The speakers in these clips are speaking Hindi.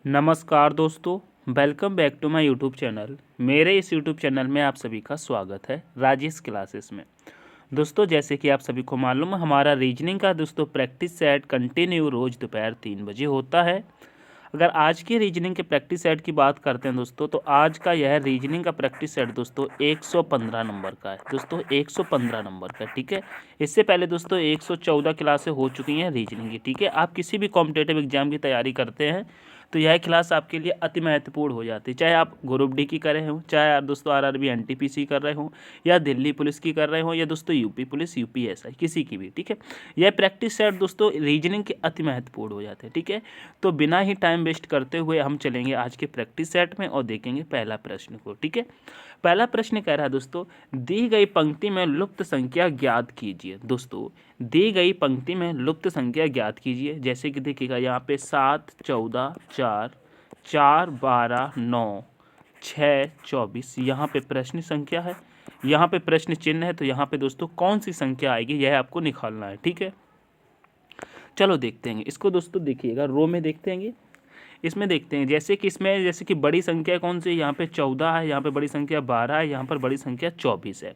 नमस्कार दोस्तों, welcome back to my YouTube channel. मेरे इस यूट्यूब चैनल में आप सभी का स्वागत है राजेश क्लासेस में। दोस्तों, जैसे कि आप सभी को मालूम है, हमारा रीजनिंग का दोस्तों प्रैक्टिस सेट कंटिन्यू रोज़ दोपहर 3 बजे होता है। अगर आज की रीजनिंग के प्रैक्टिस सेट की बात करते हैं दोस्तों, तो आज का यह रीजनिंग का प्रैक्टिस सेट दोस्तों 115 नंबर का है। दोस्तों 115 नंबर का, ठीक है। इससे पहले दोस्तों 114 क्लासें हो चुकी हैं रीजनिंग की, ठीक है। आप किसी भी कॉम्पिटेटिव एग्जाम की तैयारी करते हैं तो यह क्लास आपके लिए अति महत्वपूर्ण हो जाती है। चाहे आप ग्रुप डी की कर रहे हो, चाहे आप दोस्तों आरआरबी एनटीपीसी कर रहे हो, या दिल्ली पुलिस की कर रहे हो, या दोस्तों यूपी पुलिस यूपीएसआई किसी की भी, ठीक है। यह प्रैक्टिस सेट दोस्तों रीजनिंग के अति महत्वपूर्ण हो जाते हैं, ठीक है। तो बिना ही टाइम वेस्ट करते हुए हम चलेंगे आज के प्रैक्टिस सेट में और देखेंगे पहला प्रश्न को, ठीक है। पहला प्रश्न कह रहा है दोस्तों, दी गई पंक्ति में लुप्त संख्या ज्ञात कीजिए। दोस्तों दी गई पंक्ति में लुप्त संख्या ज्ञात कीजिए। जैसे कि देखिएगा यहाँ पे 7, 14, 4, 4, 12, 9, 6, 24 यहाँ पे प्रश्न संख्या है, यहाँ पे प्रश्न चिन्ह है। तो यहाँ पे दोस्तों कौन सी संख्या आएगी यह आपको निकालना है, ठीक है। चलो देखते हैं इसको दोस्तों। देखिएगा रो में देखते हैं, इसमें देखते हैं जैसे कि इसमें जैसे कि बड़ी संख्या कौन सी है, यहाँ पे 14 है, यहाँ पे बड़ी संख्या 12 है, यहाँ पर बड़ी संख्या 24 है।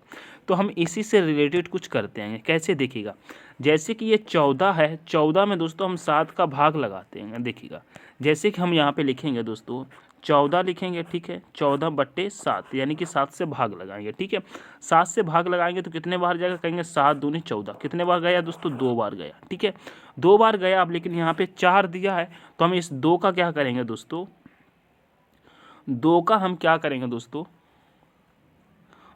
तो हम इसी से रिलेटेड कुछ करते हैं। कैसे देखिएगा, जैसे कि ये 14 है, 14 में दोस्तों हम 7 का भाग लगाते हैं। देखिएगा जैसे कि हम यहाँ पे लिखेंगे दोस्तों 14 लिखेंगे, ठीक है। 14/7 यानी कि 7 से भाग लगाएंगे, ठीक है। 7 से भाग लगाएंगे तो कितने बार जाएगा, कहेंगे 7 दूनी 14। कितने बार गया दोस्तों, 2 बार गया, ठीक है। 2 बार गया। अब लेकिन यहाँ पे 4 दिया है तो हम इस 2 का क्या करेंगे दोस्तों, 2 का हम क्या करेंगे दोस्तों,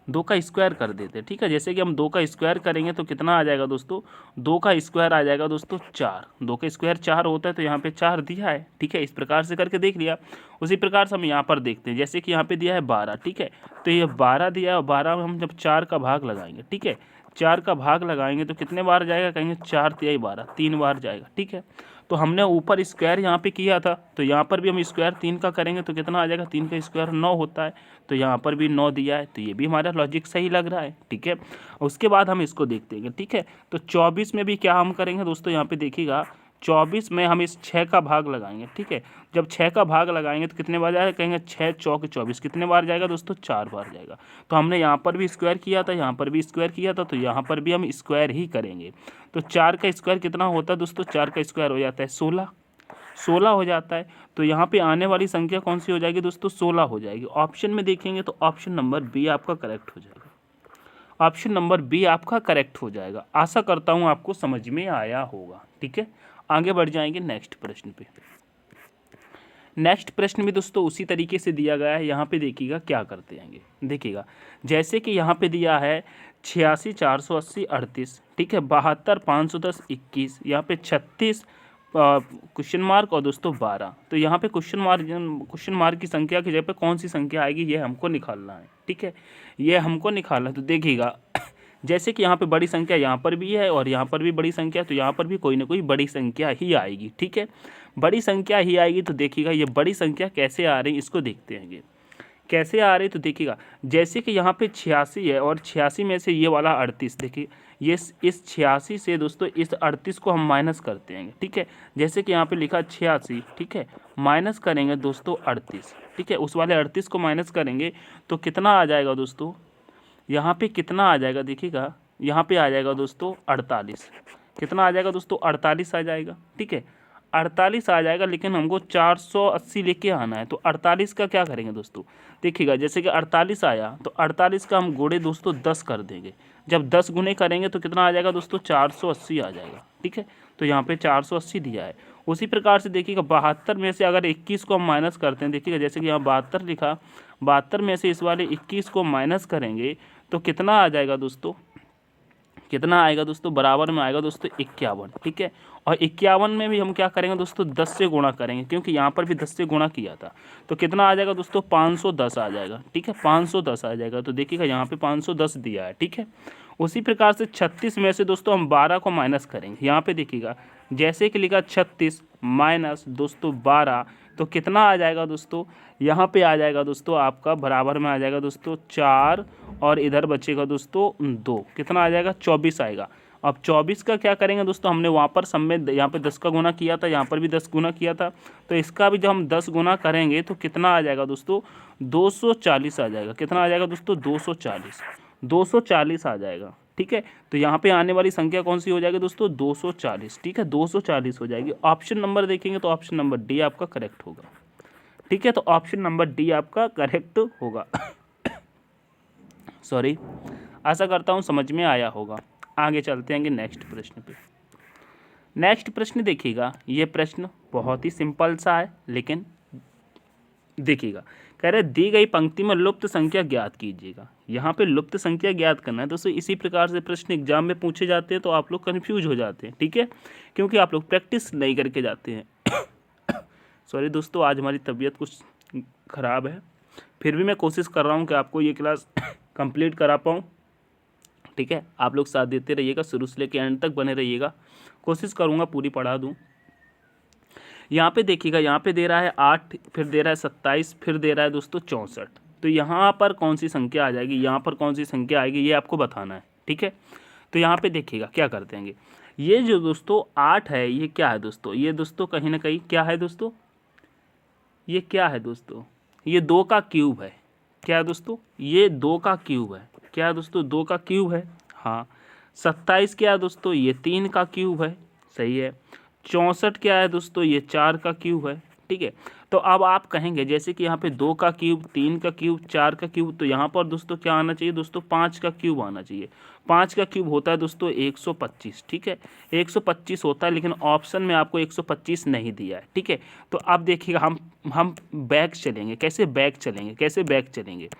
2 का स्क्वायर कर देते हैं, ठीक है। जैसे कि हम 2 का स्क्वायर करेंगे तो कितना आ जाएगा दोस्तों, 2 का स्क्वायर आ जाएगा दोस्तों 4। 2 का स्क्वायर 4 होता है तो यहाँ पे 4 दिया है, ठीक है। इस प्रकार से करके देख लिया। उसी प्रकार से हम यहाँ पर देखते हैं, जैसे कि यहाँ पे दिया है 12, ठीक है। तो ये 12 दिया है और 12 में हम जब 4 का भाग लगाएंगे, ठीक है, 4 का भाग लगाएंगे तो कितने बार जाएगा, कहेंगे 4 तिहाई 12, 3 बार जाएगा, ठीक है। तो हमने ऊपर स्क्वायर यहाँ पे किया था तो यहाँ पर भी हम स्क्वायर 3 का करेंगे तो कितना आ जाएगा, 3 का स्क्वायर 9 होता है। तो यहाँ पर भी 9 दिया है, तो ये भी हमारा लॉजिक सही लग रहा है, ठीक है। उसके बाद हम इसको देखते हैं, ठीक है। तो 24 में भी क्या हम करेंगे दोस्तों, यहाँ पे देखिएगा 24 में हम इस 6 का भाग लगाएंगे, ठीक है। जब 6 का भाग लगाएंगे तो कितने बार जाएगा, कहेंगे 6 चौक 24। कितने बार जाएगा दोस्तों, 4 बार जाएगा। तो हमने यहाँ पर भी स्क्वायर किया था, यहाँ पर भी स्क्वायर किया था, तो यहाँ पर भी हम स्क्वायर ही करेंगे। तो 4 का स्क्वायर कितना होता है दोस्तों, 4 का स्क्वायर हो जाता है 16, 16 हो जाता है। तो यहाँ पे आने वाली संख्या कौन सी हो जाएगी दोस्तों, 16 हो जाएगी। ऑप्शन में देखेंगे तो ऑप्शन नंबर बी आपका करेक्ट हो जाएगा। ऑप्शन नंबर बी आपका करेक्ट हो जाएगा। आशा करता हूँ आपको समझ में आया होगा, ठीक है। आगे बढ़ जाएंगे नेक्स्ट प्रश्न पे। नेक्स्ट प्रश्न भी दोस्तों उसी तरीके से दिया गया है। यहाँ पे देखिएगा क्या करते हैं, देखिएगा जैसे कि यहाँ पे दिया है 86 480 38, ठीक है। 72 510 21, यहाँ पे 36 क्वेश्चन मार्क और दोस्तों 12। तो यहाँ पे क्वेश्चन मार्क की संख्या की जगह पे कौन सी संख्या आएगी ये हमको निकालना है, ठीक है। ये हमको निकालना है। तो देखिएगा जैसे कि यहाँ पे बड़ी संख्या यहाँ पर भी है और यहाँ पर भी बड़ी संख्या, तो यहाँ पर भी कोई ना कोई बड़ी संख्या ही आएगी, ठीक है। बड़ी संख्या ही आएगी। तो देखिएगा ये बड़ी संख्या कैसे आ रही है इसको देखते हैं, कैसे आ रही। तो देखिएगा जैसे कि यहाँ पे 86 है और 86 में से ये वाला 38, देखिए ये इस 86 से दोस्तों इस 38 को हम माइनस करते हैं, ठीक है। जैसे कि यहाँ पे लिखा 86, ठीक है, माइनस करेंगे दोस्तों 38, ठीक है। उस वाले 38 को माइनस करेंगे तो कितना आ जाएगा दोस्तों, यहाँ पे कितना आ जाएगा, देखिएगा यहाँ पे आ जाएगा दोस्तों 48। कितना आ जाएगा दोस्तों, 48 आ जाएगा, ठीक है। 48 आ जाएगा, लेकिन हमको 480 लेके आना है। तो 48 का क्या करेंगे दोस्तों, देखिएगा जैसे कि 48 आया तो 48 का हम गुणे दोस्तों 10 कर देंगे। जब 10 गुणे करेंगे तो कितना आ जाएगा दोस्तों, 480 आ जाएगा, ठीक है। तो यहाँ पे 480 दिया है। उसी प्रकार से देखिएगा 72 में से अगर 21 को हम माइनस करते हैं, देखिएगा जैसे कि यहाँ 72 लिखा, 72 में से इस वाले 21 को माइनस करेंगे तो कितना आ जाएगा दोस्तों, कितना आएगा दोस्तों, बराबर में आएगा दोस्तों 51, ठीक है। और 51 में भी हम क्या करेंगे दोस्तों, 10 से गुणा करेंगे, क्योंकि यहाँ पर भी 10 से गुणा किया था। तो कितना आ जाएगा दोस्तों, 510 आ जाएगा, ठीक है। 510 आ जाएगा। तो देखिएगा यहाँ पे 510 दिया है, ठीक है। उसी प्रकार से 36 में से दोस्तों हम 12 को माइनस करेंगे। यहाँ पे देखिएगा जैसे कि लिखा 36 माइनस दोस्तों 12, तो कितना आ जाएगा दोस्तों, यहाँ पे आ जाएगा दोस्तों आपका बराबर में आ जाएगा दोस्तों 4 और इधर बचेगा दोस्तों 2, कितना आ जाएगा 24 आएगा। अब 24 का क्या करेंगे दोस्तों, हमने वहाँ पर सब में यहाँ पे 10 का गुना किया था, यहाँ पर भी 10 गुना किया था, तो इसका भी जब हम 10 गुना करेंगे तो कितना आ जाएगा दोस्तों, 240 आ जाएगा। कितना आ जाएगा दोस्तों, 240 आ जाएगा। ठीक है, तो यहाँ पे आने वाली संख्या कौन सी हो जाएगी दोस्तों, 240। ठीक है, 240 हो जाएगी। ऑप्शन नंबर देखेंगे तो ऑप्शन नंबर डी आपका करेक्ट होगा। ठीक है, तो ऑप्शन नंबर डी आपका करेक्ट होगा। सॉरी, आशा करता हूँ समझ में आया होगा। आगे चलते हैं नेक्स्ट प्रश्न पे। नेक्स्ट प्रश्न देखिएगा, ये प्रश्न बहुत ही सिंपल सा है, लेकिन देखिएगा, कह रहे दी गई पंक्ति में लुप्त संख्या ज्ञात कीजिएगा। यहाँ पे लुप्त संख्या ज्ञात करना है दोस्तों। इसी प्रकार से प्रश्न एग्जाम में पूछे जाते हैं तो आप लोग कन्फ्यूज हो जाते हैं। ठीक है, क्योंकि आप लोग प्रैक्टिस नहीं करके जाते हैं। सॉरी दोस्तों, आज हमारी तबीयत कुछ ख़राब है, फिर भी मैं कोशिश कर रहा हूँ कि आपको ये क्लास कंप्लीट करा पाऊँ। ठीक है, आप लोग साथ देते रहिएगा, शुरू से लेकर एंड तक बने रहिएगा, कोशिश करूँगा पूरी पढ़ा दूँ। यहाँ पे देखिएगा, यहाँ पे दे रहा है 8, फिर दे रहा है 27, फिर दे रहा है दोस्तों 64। तो यहाँ पर कौन सी संख्या आ जाएगी, यहाँ पर कौन सी संख्या आएगी, ये आपको बताना है। ठीक है, तो यहाँ पे देखिएगा क्या कर देंगे, ये जो दोस्तों 8 है, ये क्या है दोस्तों, ये दोस्तों कहीं ना कहीं क्या है दोस्तों, ये क्या है दोस्तों, ये 2 का क्यूब है। क्या है दोस्तों, ये 2 का क्यूब है। क्या है दोस्तों, 2 का क्यूब है। हाँ, 27 क्या है दोस्तों, ये 3 का क्यूब है। सही है। 64 क्या है दोस्तों, ये 4 का क्यूब है। ठीक है, तो अब आप कहेंगे जैसे कि यहाँ पे 2 का क्यूब, 3 का क्यूब, 4 का क्यूब, तो यहाँ पर दोस्तों क्या आना चाहिए दोस्तों, 5 का क्यूब आना चाहिए। 5 का क्यूब होता है दोस्तों 125। ठीक है, 125 होता है, लेकिन ऑप्शन में आपको 125 नहीं दिया है। ठीक है, तो अब देखिएगा, हम बैक चलेंगे। कैसे बैक चलेंगे, कैसे बैक चलेंगे,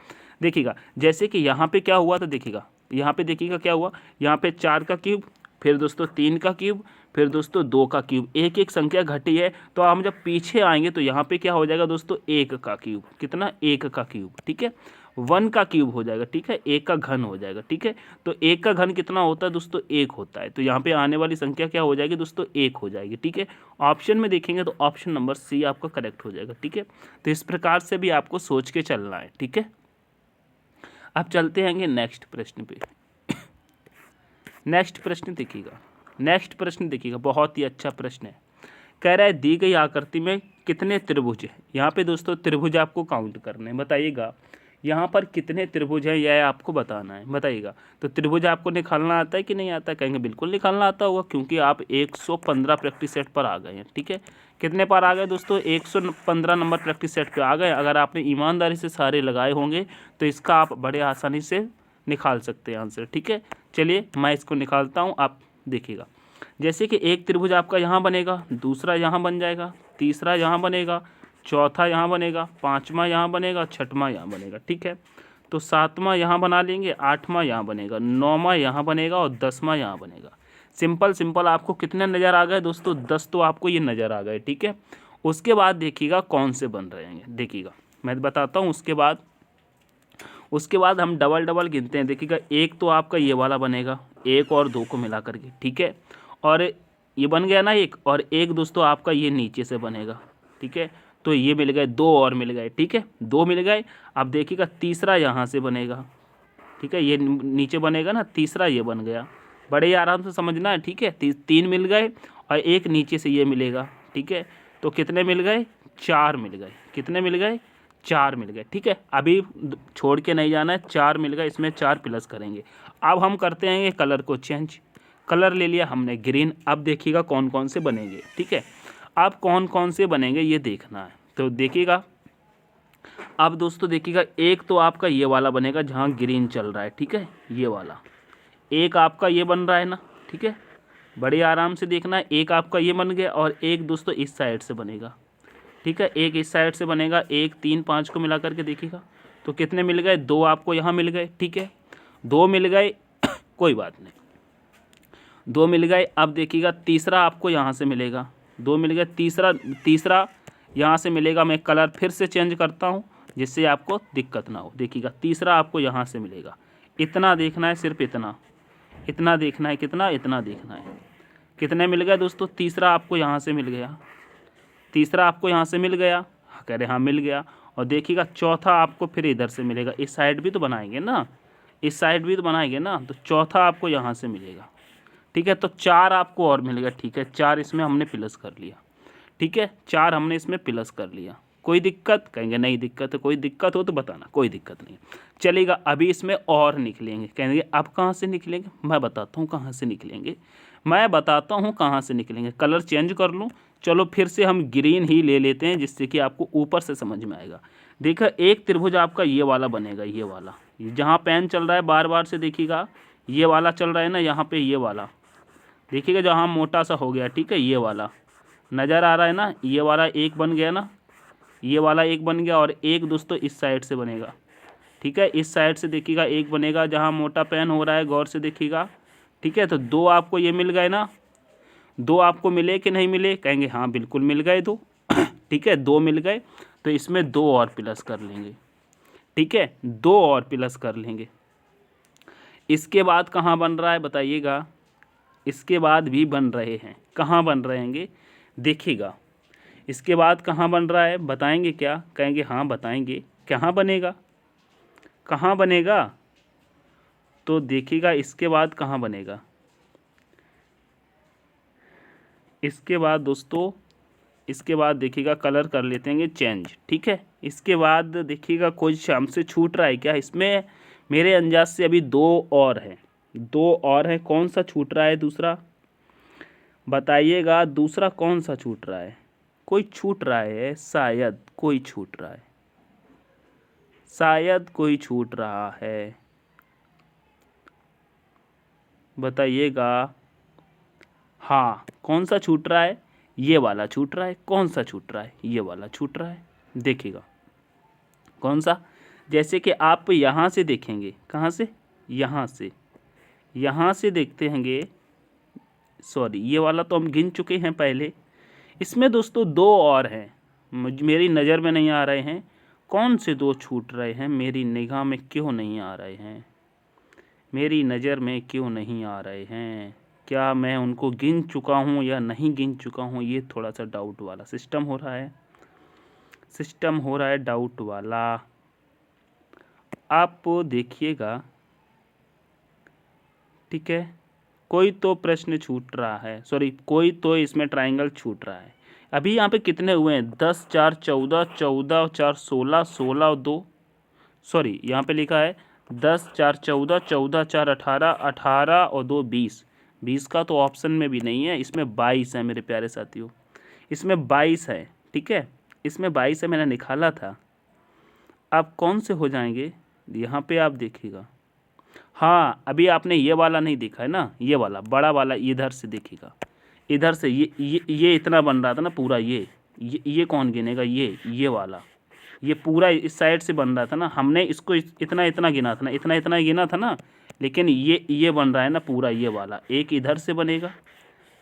देखिएगा, जैसे कि यहाँ पे क्या हुआ था, देखिएगा यहाँ पे देखिएगा क्या हुआ, यहाँ पे 4 का क्यूब, फिर दोस्तों 3 का क्यूब, फिर दोस्तों 2 का क्यूब, एक एक संख्या घटी है। तो हम जब पीछे आएंगे तो यहाँ पे क्या हो जाएगा दोस्तों, 1 का क्यूब। कितना, 1 का क्यूब। ठीक है, 1 का क्यूब हो जाएगा। ठीक है, 1 का घन हो जाएगा। ठीक है, तो 1 का घन कितना होता है दोस्तों, 1 होता है। तो यहाँ पे आने वाली संख्या क्या हो जाएगी दोस्तों, 1 हो जाएगी। ठीक है, ऑप्शन में देखेंगे तो ऑप्शन नंबर सी आपका करेक्ट हो जाएगा। ठीक है, तो इस प्रकार से भी आपको सोच के चलना है। ठीक है, अब चलते हैं नेक्स्ट प्रश्न पे। नेक्स्ट प्रश्न देखिएगा, नेक्स्ट प्रश्न देखिएगा, बहुत ही अच्छा प्रश्न है। कह रहा है दी गई आकृति में कितने त्रिभुज हैं। यहाँ पे दोस्तों त्रिभुज आपको काउंट करने हैं। बताइएगा यहाँ पर कितने त्रिभुज हैं, यह आपको बताना है। बताइएगा, तो त्रिभुज आपको निकालना आता है कि नहीं आता है, कहेंगे बिल्कुल निकालना आता होगा, क्योंकि आप 115 प्रैक्टिस सेट पर आ गए हैं। ठीक है, कितने पर आ गए दोस्तों, 115 नंबर प्रैक्टिस सेट पर आ गए। अगर आपने ईमानदारी से सारे लगाए होंगे तो इसका आप बड़े आसानी से निकाल सकते हैं आंसर। ठीक है, चलिए मैं इसको निकालता हूँ, आप देखिएगा। जैसे कि एक त्रिभुज आपका यहाँ बनेगा, दूसरा यहाँ बन जाएगा, तीसरा यहाँ बनेगा, चौथा यहाँ बनेगा, पाँचवा यहाँ बनेगा, छठवां यहाँ बनेगा। ठीक है, तो सातवां यहाँ बना लेंगे, आठवां यहाँ बनेगा, नौवां यहाँ बनेगा और 10वां यहाँ बनेगा। सिंपल सिंपल आपको कितने नज़र आ गए दोस्तों, 10 तो आपको ये नज़र आ गए। ठीक है, उसके बाद देखिएगा कौन से बन रहे हैं, देखिएगा मैं बताता हूँ। उसके बाद हम डबल डबल गिनते हैं। देखिएगा, एक तो आपका ये वाला बनेगा, 1 और 2 को मिला करके। ठीक है, और ये बन गया ना एक, और एक दोस्तों आपका ये नीचे से बनेगा। ठीक है, तो ये मिल गए, 2 और मिल गए। ठीक है, 2 मिल गए। अब देखिएगा तीसरा यहाँ से बनेगा। ठीक है, ये नीचे बनेगा ना, तीसरा ये बन गया। बड़े ही आराम से समझना है। ठीक है, 3 मिल गए और एक नीचे से ये मिलेगा। ठीक है, तो कितने मिल गए, 4 मिल गए। कितने मिल गए, 4 मिल गए। ठीक है, अभी छोड़ के नहीं जाना है, 4 मिल गए, इसमें 4 प्लस करेंगे। अब हम करते हैं कलर को चेंज। कलर ले लिया हमने ग्रीन। अब देखिएगा कौन कौन से बनेंगे। ठीक है, अब कौन कौन से बनेंगे ये देखना है। तो देखिएगा, अब दोस्तों देखिएगा, एक तो आपका ये वाला बनेगा जहाँ ग्रीन चल रहा है। ठीक है, ये वाला एक आपका ये बन रहा है ना। ठीक है, बड़े आराम से देखना है। एक आपका ये बन गया और एक दोस्तों इस साइड से बनेगा। ठीक है, एक इस साइड से बनेगा। 1, 3, 5 को मिला करके देखिएगा तो कितने मिल गए, 2 आपको यहाँ मिल गए। ठीक है, 2 मिल गए, कोई बात नहीं, 2 मिल गए। अब देखिएगा तीसरा आपको यहाँ से मिलेगा, 2 मिल गए। तीसरा यहाँ से मिलेगा। मैं कलर फिर से चेंज करता हूँ जिससे आपको दिक्कत ना हो। देखिएगा तीसरा आपको यहाँ से मिलेगा। इतना देखना है, सिर्फ इतना देखना है। कितना, इतना देखना है। कितने मिल गए दोस्तों, तीसरा आपको यहाँ से मिल गया। तीसरा आपको यहाँ से मिल गया, कह रहे हाँ मिल गया। और देखिएगा चौथा आपको फिर इधर से मिलेगा। इस साइड भी तो बनाएंगे ना, इस साइड भी तो बनाएंगे ना, तो चौथा आपको यहाँ से मिलेगा। ठीक है, तो 4 आपको और मिलेगा। ठीक है, 4 इसमें हमने प्लस कर लिया। ठीक है, 4 हमने इसमें प्लस कर लिया। कोई दिक्कत? कहेंगे नहीं दिक्कत है। कोई दिक्कत हो तो बताना, कोई दिक्कत नहीं चलेगा। अभी इसमें और निकलेंगे। कहेंगे अब कहाँ से निकलेंगे? मैं बताता हूँ कहाँ से निकलेंगे, मैं बताता हूँ कहाँ से निकलेंगे। कलर चेंज कर लूँ, चलो फिर से हम ग्रीन ही ले लेते हैं, जिससे कि आपको ऊपर से समझ में आएगा। देखा, एक त्रिभुज आपका ये वाला बनेगा, ये वाला जहाँ पेन चल रहा है बार बार से देखिएगा, ये वाला चल रहा है ना, यहाँ पे ये वाला देखिएगा जहाँ मोटा सा हो गया। ठीक है, ये वाला नज़र आ रहा है ना, ये वाला एक बन गया ना, ये वाला एक बन गया, और एक दोस्तों इस साइड से बनेगा। ठीक है, इस साइड से देखिएगा एक बनेगा जहाँ मोटा पेन हो रहा है, गौर से देखिएगा। ठीक है, तो 2 आपको ये मिल गए ना, 2 आपको मिले कि नहीं मिले? कहेंगे हाँ बिल्कुल मिल गए 2। ठीक है, 2 मिल गए, तो इसमें 2 और प्लस कर लेंगे। ठीक है, 2 और प्लस कर लेंगे। इसके बाद कहाँ बन रहा है बताइएगा? इसके बाद भी बन रहे हैं। कहाँ बन रहेंगे देखिएगा, इसके बाद कहाँ बन रहा है बताएंगे क्या? कहेंगे हाँ बताएंगे। कहाँ बनेगा? कहाँ बनेगा? तो देखिएगा इसके बाद कहाँ बनेगा। इसके बाद दोस्तों, इसके बाद देखिएगा कलर कर लेते हैं चेंज। ठीक है, इसके बाद देखिएगा कुछ हमसे छूट रहा है क्या इसमें? मेरे अंदाज से अभी 2 और हैं, 2 और हैं। कौन सा छूट रहा है दूसरा बताइएगा? दूसरा कौन सा छूट रहा है? कोई छूट रहा है, शायद कोई छूट रहा है, शायद कोई छूट रहा है, बताइएगा। हाँ, कौन सा छूट रहा है? ये वाला छूट रहा है। कौन सा छूट रहा है? ये वाला छूट रहा है। देखिएगा कौन सा? जैसे कि आप यहाँ से देखेंगे, कहाँ से? यहाँ से, यहाँ से देखते हैंगे। सॉरी, ये वाला तो हम गिन चुके हैं पहले। इसमें दोस्तों 2 और हैं, मेरी नज़र में नहीं आ रहे हैं। कौन से 2 छूट रहे हैं? मेरी निगाह में क्यों नहीं आ रहे हैं? मेरी नज़र में क्यों नहीं आ रहे हैं? क्या मैं उनको गिन चुका हूँ या नहीं गिन चुका हूँ? ये थोड़ा सा डाउट वाला सिस्टम हो रहा है, सिस्टम हो रहा है डाउट वाला। आप देखिएगा। ठीक है, कोई तो प्रश्न छूट रहा है, सॉरी कोई तो इसमें ट्रायंगल छूट रहा है। अभी यहाँ पे कितने हुए हैं? 10 4 14, 14 4 16, 16 और 2, सॉरी यहाँ पे लिखा है 10 4 14, 14 4 18, 18 और 2 20। 20 का तो ऑप्शन में भी नहीं है, इसमें 22 है मेरे प्यारे साथियों, इसमें 22 है। ठीक है, इसमें 22 है, मैंने निकाला था। आप कौन से हो जाएंगे यहाँ पे आप देखिएगा। हाँ, अभी आपने ये वाला नहीं देखा है ना, ये वाला बड़ा वाला इधर से देखिएगा, इधर से ये इतना बन रहा था ना पूरा, ये कौन गिनेगा? ये वाला, ये पूरा इस साइड से बन रहा था ना, हमने इसको इतना इतना गिना था ना, इतना इतना गिना था ना, लेकिन ये बन रहा है ना पूरा ये वाला। एक इधर से बनेगा,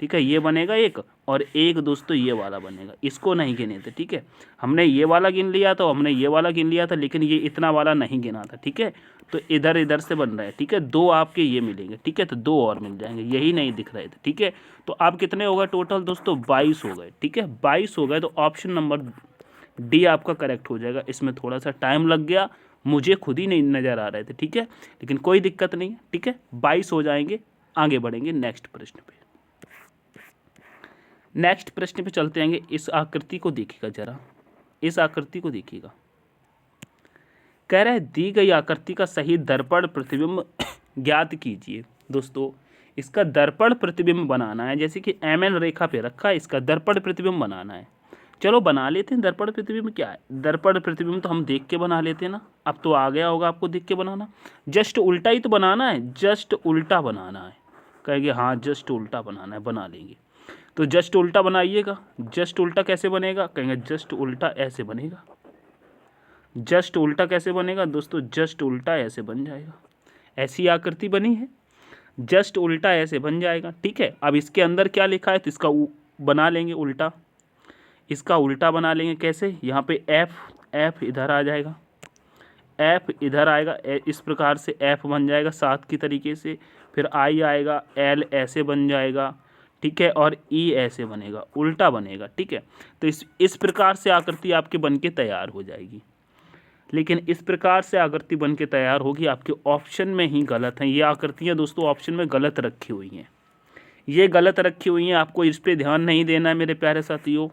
ठीक है, ये बनेगा एक, और एक दोस्तों ये वाला बनेगा, इसको नहीं गिने थे। ठीक है, हमने ये वाला गिन लिया था, हमने ये वाला गिन लिया था, लेकिन ये इतना वाला नहीं गिना था। ठीक है, तो इधर इधर से बन रहा है। ठीक है, 2 आपके ये मिलेंगे। ठीक है, तो 2 और मिल जाएंगे, यही नहीं दिख रहे थे। ठीक है, तो आप कितने हो गए टोटल दोस्तों? 22 हो गए। ठीक है, 22 हो गए, तो ऑप्शन नंबर डी आपका करेक्ट हो जाएगा। इसमें थोड़ा सा टाइम लग गया, मुझे खुद ही नहीं नज़र आ रहे थे। ठीक है, लेकिन कोई दिक्कत नहीं है। ठीक है, 22 हो जाएंगे। आगे बढ़ेंगे नेक्स्ट प्रश्न पे। नेक्स्ट प्रश्न पे चलते आएंगे। इस आकृति को देखिएगा जरा, इस आकृति को देखिएगा। कह रहा है दी गई आकृति का सही दर्पण प्रतिबिंब ज्ञात कीजिए। दोस्तों, इसका दर्पण प्रतिबिंब बनाना है, जैसे कि MN रेखा पे रखा है, इसका दर्पण प्रतिबिंब बनाना है। चलो बना लेते हैं। दर्पण प्रतिबिंब क्या है? दर्पण प्रतिबिंब तो हम देख के बना लेते हैं ना, अब तो आ गया होगा आपको देख के बनाना। जस्ट उल्टा ही तो बनाना है, जस्ट उल्टा बनाना है। कहेंगे हाँ जस्ट उल्टा बनाना है, बना लेंगे। तो जस्ट उल्टा बनाइएगा। जस्ट उल्टा कैसे बनेगा? कहेंगे जस्ट उल्टा ऐसे बनेगा। जस्ट उल्टा कैसे बनेगा दोस्तों? जस्ट उल्टा ऐसे बन जाएगा। ऐसी आकृति बनी है, जस्ट उल्टा ऐसे बन जाएगा। ठीक है, अब इसके अंदर क्या लिखा है तो इसका बना लेंगे उल्टा, इसका उल्टा बना लेंगे। कैसे? यहाँ पे एफ इधर आ जाएगा, एफ इधर आएगा, इस प्रकार से एफ बन जाएगा 7 की तरीके से। फिर आई आएगा, एल ऐसे बन जाएगा। ठीक है, और ई ऐसे बनेगा, उल्टा बनेगा। ठीक है, तो इस प्रकार से आकृति आपके बन के तैयार हो जाएगी। लेकिन इस प्रकार से आकृति बन के तैयार होगी, आपके ऑप्शन में ही गलत है। ये आकृतियाँ दोस्तों ऑप्शन में गलत रखी हुई हैं। ये गलत रखी हुई हैं, आपको इस पर ध्यान नहीं देना है मेरे प्यारे साथियों,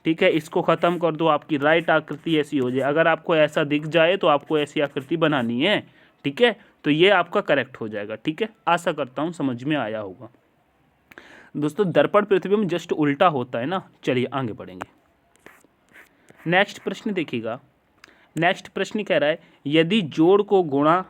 ठीक है। इसको ख़त्म कर दो, आपकी राइट आकृति ऐसी हो जाए। अगर आपको ऐसा दिख जाए तो आपको ऐसी आकृति बनानी है, ठीक है। तो ये आपका करेक्ट हो जाएगा, ठीक है। आशा करता हूँ समझ में आया होगा। दोस्तों दर्पण पृथ्वी में जस्ट उल्टा होता है ना। चलिए आगे बढ़ेंगे। नेक्स्ट प्रश्न देखिएगा। नेक्स्ट प्रश्न कह रहा है यदि जोड़ को गुणा,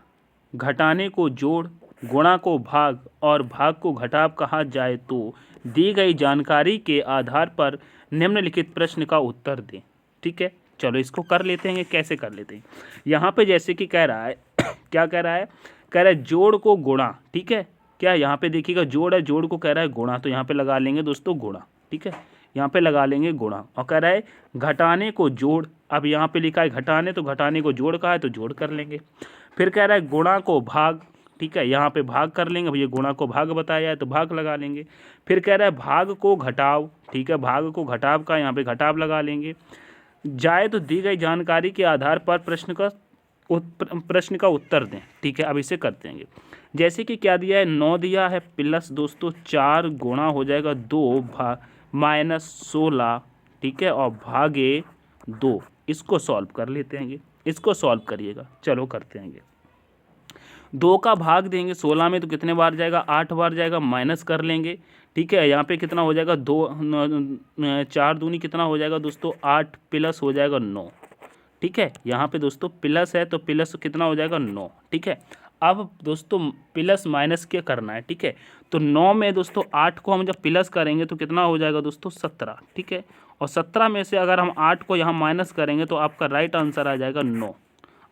घटाने को जोड़, गुणा को भाग और भाग को घटाव कहा जाए तो दी गई जानकारी के आधार पर निम्नलिखित प्रश्न का उत्तर दें, ठीक है। चलो इसको कर लेते हैं। कैसे कर लेते हैं, यहाँ पे जैसे कि कह रहा है क्या कह रहा है, कह रहा है जोड़ को गुणा, ठीक है। क्या यहाँ पे देखिएगा जोड़ है, जोड़ को कह रहा है गुणा, तो यहाँ पे लगा लेंगे दोस्तों गुणा, ठीक है। यहाँ पे लगा लेंगे गुणा। और कह रहा है घटाने को जोड़, अब यहाँ पे लिखा है घटाने, तो घटाने को जोड़ कहा है तो जोड़ कर लेंगे। फिर कह रहा है गुणा को भाग, ठीक है, यहाँ पे भाग कर लेंगे। अब ये गुणा को भाग बताया है तो भाग लगा लेंगे। फिर कह रहा है भाग को घटाव, ठीक है, भाग को घटाव का यहाँ पे घटाव लगा लेंगे। जाए तो दी गई जानकारी के आधार पर प्रश्न का उत्तर दें, ठीक है। अब इसे करते हैं। जैसे कि क्या दिया है, 9 दिया है प्लस दोस्तों 4 गुणा हो जाएगा 2 माइनस 16, ठीक है, और भागे 2। इसको सॉल्व कर लेते हैं। इसको सॉल्व करिएगा। चलो करते हैं। 2 का भाग देंगे 16 में तो कितने बार जाएगा, 8 बार जाएगा। माइनस कर लेंगे, ठीक है। यहाँ पे कितना हो जाएगा, 4 दूनी कितना हो जाएगा दोस्तों 8 प्लस हो जाएगा 9, ठीक है। यहाँ पे दोस्तों प्लस है तो प्लस कितना हो जाएगा 9, ठीक है। अब दोस्तों प्लस माइनस क्या करना है, ठीक है। तो 9 में दोस्तों 8 को हम जब प्लस करेंगे तो कितना हो जाएगा दोस्तों 17, ठीक है। और 17 में से अगर हम 8 को यहाँ माइनस करेंगे तो आपका राइट आंसर आ जाएगा 9।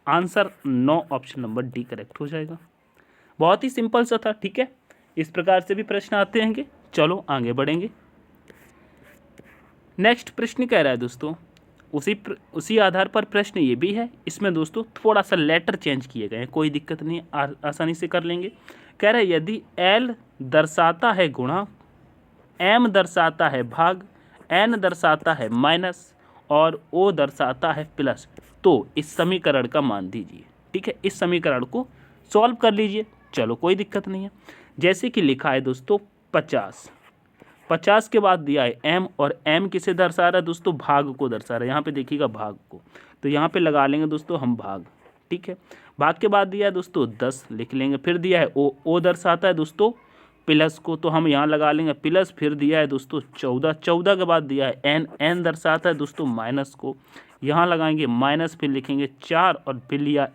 Answer 9 option number D correct हो जाएगा। बहुत ही सिंपल सा था, ठीक है। इस प्रकार से भी प्रश्न आते हैं। चलो आगे बढ़ेंगे। नेक्स्ट प्रश्न कह रहा है दोस्तों उसी आधार पर प्रश्न ये भी है। इसमें दोस्तों थोड़ा सा लेटर चेंज किए गए हैं, कोई दिक्कत नहीं है, आसानी से कर लेंगे। कह रहा है यदि L दर्शाता है गुणा, M दर्शाता है भाग, N दर्शाता है माइनस और O दर्शाता है प्लस, तो इस समीकरण का मान दीजिए, ठीक है। इस समीकरण को सॉल्व कर लीजिए। चलो कोई दिक्कत नहीं है। जैसे कि लिखा है दोस्तों 50 के बाद दिया है M, और M किसे दर्शा रहा है दोस्तों, भाग को दर्शा रहा है। यहाँ पे देखिएगा भाग को, तो यहाँ पे लगा लेंगे दोस्तों हम भाग, ठीक है। भाग के बाद दिया है दोस्तों 10 लिख लेंगे। फिर दिया है O दर्शाता है दोस्तों प्लस को, तो हम यहाँ लगा लेंगे प्लस। फिर दिया है दोस्तों 14 के बाद दिया है N दर्शाता है दोस्तों माइनस को, यहाँ लगाएंगे माइनस। फिर लिखेंगे 4 और फिर लिया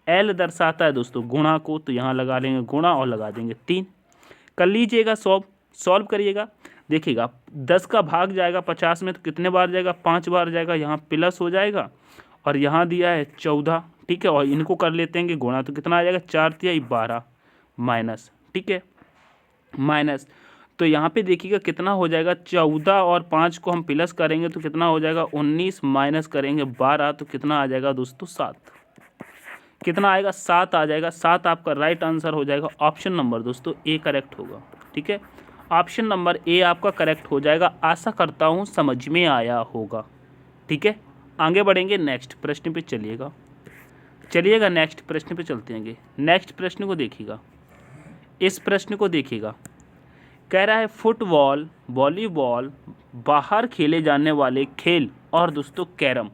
L दर्शाता है दोस्तों गुणा को, तो यहाँ लगा लेंगे गुणा और लगा देंगे 3। कर लीजिएगा सॉल्व करिएगा। देखिएगा 10 का भाग जाएगा 50 में तो कितने बार जाएगा, 5 बार जाएगा। यहाँ प्लस हो जाएगा और यहाँ दिया है 14, ठीक है। और इनको कर लेते हैं गुणा, तो कितना आ जाएगा 4 तिया 12 माइनस, ठीक है, माइनस। तो यहाँ पे देखिएगा कितना हो जाएगा 14 और 5 को हम प्लस करेंगे तो कितना हो जाएगा 19, माइनस करेंगे 12 तो कितना आ जाएगा दोस्तों 7। कितना आएगा 7 आ जाएगा। 7 आपका राइट आंसर हो जाएगा। ऑप्शन नंबर दोस्तों ए करेक्ट होगा, ठीक है। ऑप्शन नंबर ए आपका करेक्ट हो जाएगा। आशा करता हूँ समझ में आया होगा, ठीक है। आगे बढ़ेंगे। नेक्स्ट प्रश्न पे चलिएगा नेक्स्ट प्रश्न पे चलते हैं। नेक्स्ट प्रश्न को देखिएगा। इस प्रश्न को देखिएगा। कह रहा है फुटबॉल, वॉलीबॉल, बाहर खेले जाने वाले खेल और दोस्तों कैरम,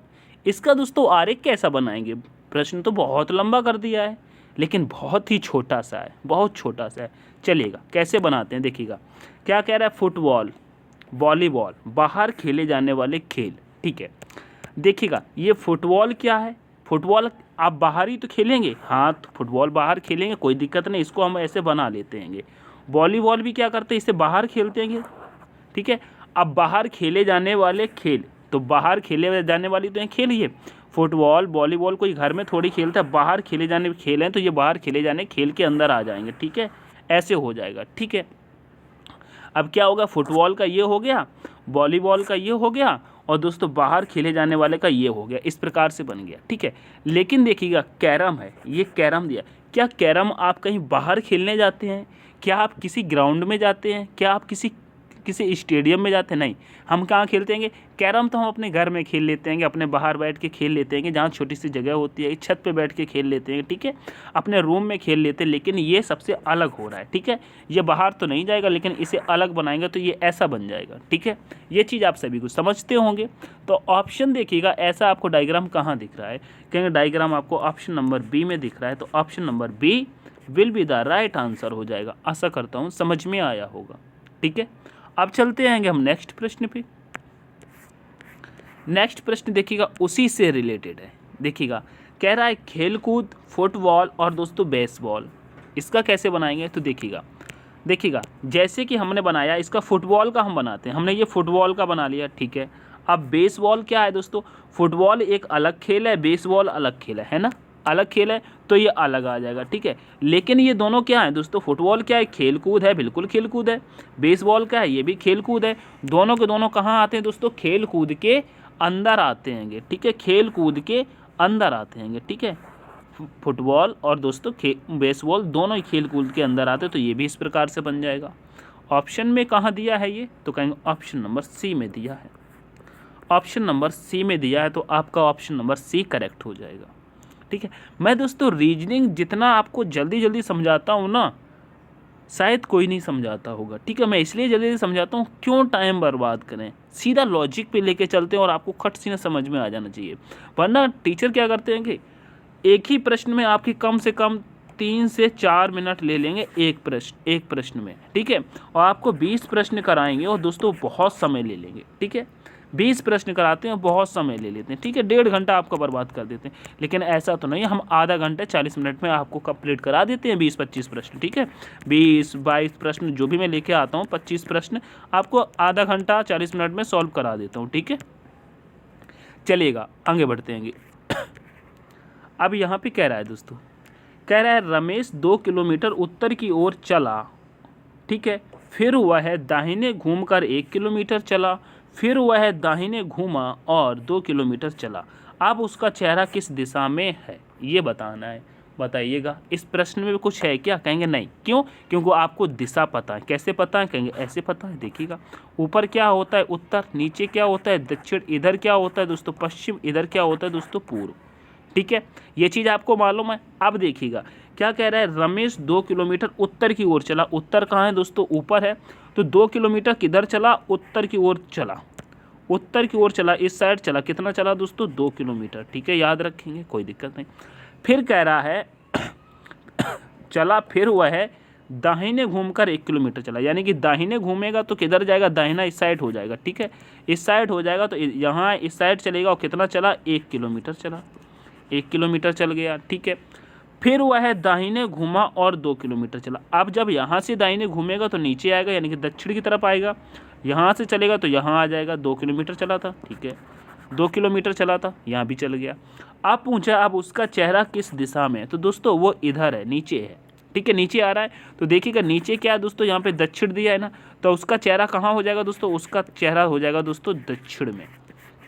इसका दोस्तों आरेख कैसा बनाएंगे। प्रश्न तो बहुत लंबा कर दिया है लेकिन बहुत ही छोटा सा है, बहुत छोटा सा है। चलिएगा कैसे बनाते हैं देखिएगा। क्या कह रहा है, फुटबॉल, वॉलीबॉल, बाहर खेले जाने वाले खेल, ठीक है। देखिएगा ये फुटबॉल क्या है, फुटबॉल आप बाहर ही तो खेलेंगे, हाँ तो फुटबॉल बाहर खेलेंगे, कोई दिक्कत नहीं, इसको हम ऐसे बना लेते हैं। वॉलीबॉल भी क्या करते हैं, इसे बाहर खेलते हैं, ठीक है। अब बाहर खेले जाने वाले खेल, तो बाहर खेले जाने वाली तो हैं खेल, ये फुटबॉल वॉलीबॉल कोई घर में थोड़ी खेलता है, बाहर खेले जाने खेल हैं, तो ये बाहर खेले जाने खेल के अंदर आ जाएंगे, ठीक है। ऐसे हो जाएगा, ठीक है। अब क्या होगा, फुटबॉल का ये हो गया, वॉलीबॉल का ये हो गया और दोस्तों बाहर खेले जाने वाले का ये हो गया, इस प्रकार से बन गया, ठीक है। लेकिन देखिएगा कैरम है, ये कैरम दिया, क्या कैरम आप कहीं बाहर खेलने जाते हैं, क्या आप किसी ग्राउंड में जाते हैं, क्या आप किसी किसी स्टेडियम में जाते हैं, नहीं। हम कहाँ खेलते हैं? कैरम तो हम अपने घर में खेल लेते हैं, अपने बाहर बैठ के खेल लेते हैं, जहाँ छोटी सी जगह होती है, छत पे बैठ के खेल लेते हैं, ठीक है, अपने रूम में खेल लेते हैं। लेकिन ये सबसे अलग हो रहा है, ठीक है, ये बाहर तो नहीं जाएगा, लेकिन इसे अलग बनाएंगे तो ये ऐसा बन जाएगा, ठीक है। ये चीज़ आप सभी को समझते होंगे। तो ऑप्शन देखिएगा, ऐसा आपको डायग्राम कहाँ दिख रहा है? कहेंगे डायग्राम आपको ऑप्शन नंबर बी में दिख रहा है, तो option number B will be the right answer हो जाएगा। आशा करता हूँ समझ में आया होगा, ठीक है। अब चलते आएंगे हम नेक्स्ट प्रश्न पे। नेक्स्ट प्रश्न देखिएगा, उसी से रिलेटेड है। देखिएगा, कह रहा है खेलकूद, फुटबॉल और दोस्तों बेसबॉल, इसका कैसे बनाएंगे? तो देखिएगा जैसे कि हमने बनाया, इसका फुटबॉल का हम बनाते हैं, हमने ये फुटबॉल का बना लिया, ठीक है। अब बेसबॉल क्या है दोस्तों? फुटबॉल एक अलग खेल है, बेसबॉल अलग खेल है ना, अलग खेल है, तो ये अलग आ जाएगा, ठीक है। लेकिन ये दोनों क्या है दोस्तों? फुटबॉल क्या है? खेलकूद है, बिल्कुल खेलकूद है। बेसबॉल क्या है? ये भी खेलकूद है। दोनों के दोनों कहाँ आते हैं दोस्तों? खेलकूद के अंदर आते हैं, ठीक है, खेलकूद के अंदर आते हैं, ठीक है। फुटबॉल और दोस्तों बेसबॉल दोनों ही खेलकूद के अंदर आते हैं, तो ये भी इस प्रकार से बन जाएगा। ऑप्शन में कहाँ दिया है ये? तो कहेंगे ऑप्शन नंबर सी में दिया है। ऑप्शन नंबर सी में दिया है, तो आपका ऑप्शन नंबर सी करेक्ट हो जाएगा, ठीक है। मैं दोस्तों रीजनिंग जितना आपको जल्दी जल्दी समझाता हूँ ना, शायद कोई नहीं समझाता होगा, ठीक है। मैं इसलिए जल्दी जल्दी समझाता हूँ, क्यों टाइम बर्बाद करें, सीधा लॉजिक पे लेके चलते हैं और आपको खट सीना समझ में आ जाना चाहिए। वरना टीचर क्या करते हैं कि एक ही प्रश्न में आपकी कम से कम 3 से 4 मिनट ले लेंगे एक प्रश्न में, ठीक है, और आपको 20 प्रश्न कराएंगे और दोस्तों बहुत समय ले लेंगे, ठीक है। 20 प्रश्न कराते हैं, बहुत समय ले लेते हैं, ठीक है, 1.5 घंटा आपका बर्बाद कर देते हैं। लेकिन ऐसा तो नहीं, हम आधा घंटे 40 मिनट में आपको कंप्लीट करा देते हैं 20-25 प्रश्न, ठीक है। 20-22 प्रश्न जो भी मैं लेके आता हूँ, 25 प्रश्न आपको आधा घंटा 40 मिनट में सॉल्व करा देता हूँ, ठीक है। चलिएगा आगे बढ़ते हैं। अब यहाँ पे कह रहा है दोस्तों, कह रहा है रमेश 2 किलोमीटर उत्तर की ओर चला, ठीक है, फिर वह दाहिने घूमकर 1 किलोमीटर चला, फिर वह दाहिने घूमा और 2 किलोमीटर चला। अब उसका चेहरा किस दिशा में है, ये बताना है। बताइएगा, इस प्रश्न में कुछ है क्या? कहेंगे नहीं। क्यों? क्योंकि आपको दिशा पता है। कैसे पता है? कहेंगे ऐसे पता है। देखिएगा, ऊपर क्या होता है? उत्तर, नीचे क्या होता है? दक्षिण, इधर क्या होता है दोस्तों? पश्चिम, इधर क्या होता है दोस्तों? पूर्व, ठीक है। ये चीज़ आपको मालूम है। अब देखिएगा क्या कह रहा है, रमेश 2 किलोमीटर उत्तर की ओर चला। उत्तर कहाँ है दोस्तों? ऊपर है। तो 2 किलोमीटर किधर चला? उत्तर की ओर चला। उत्तर की ओर चला, इस साइड चला। कितना चला दोस्तों? 2 किलोमीटर, ठीक है, याद रखेंगे, कोई दिक्कत नहीं। फिर कह रहा है चला, फिर वह दाहिने घूमकर 1 किलोमीटर चला। यानी कि दाहिने घूमेगा तो किधर जाएगा? दाहिना इस साइड हो जाएगा, ठीक है, इस साइड हो जाएगा, तो यहाँ इस साइड चलेगा। और कितना चला? 1 किलोमीटर चला। 1 किलोमीटर चल गया, ठीक है। फिर वह दाहिने घूमा और 2 किलोमीटर चला। अब जब यहाँ से दाहिने घूमेगा तो नीचे आएगा, यानी कि दक्षिण की तरफ आएगा। यहाँ से चलेगा तो यहाँ आ जाएगा। 2 किलोमीटर चला था, ठीक है, 2 किलोमीटर चला था, यहाँ भी चल गया। अब पूछा, अब उसका चेहरा किस दिशा में है? तो दोस्तों वो इधर है, नीचे है, ठीक है, नीचे आ रहा है। तो देखिएगा नीचे क्या है दोस्तों? यहाँ पे दक्षिण दिया है ना, तो उसका चेहरा कहाँ हो जाएगा दोस्तों? उसका चेहरा हो जाएगा दोस्तों दक्षिण में।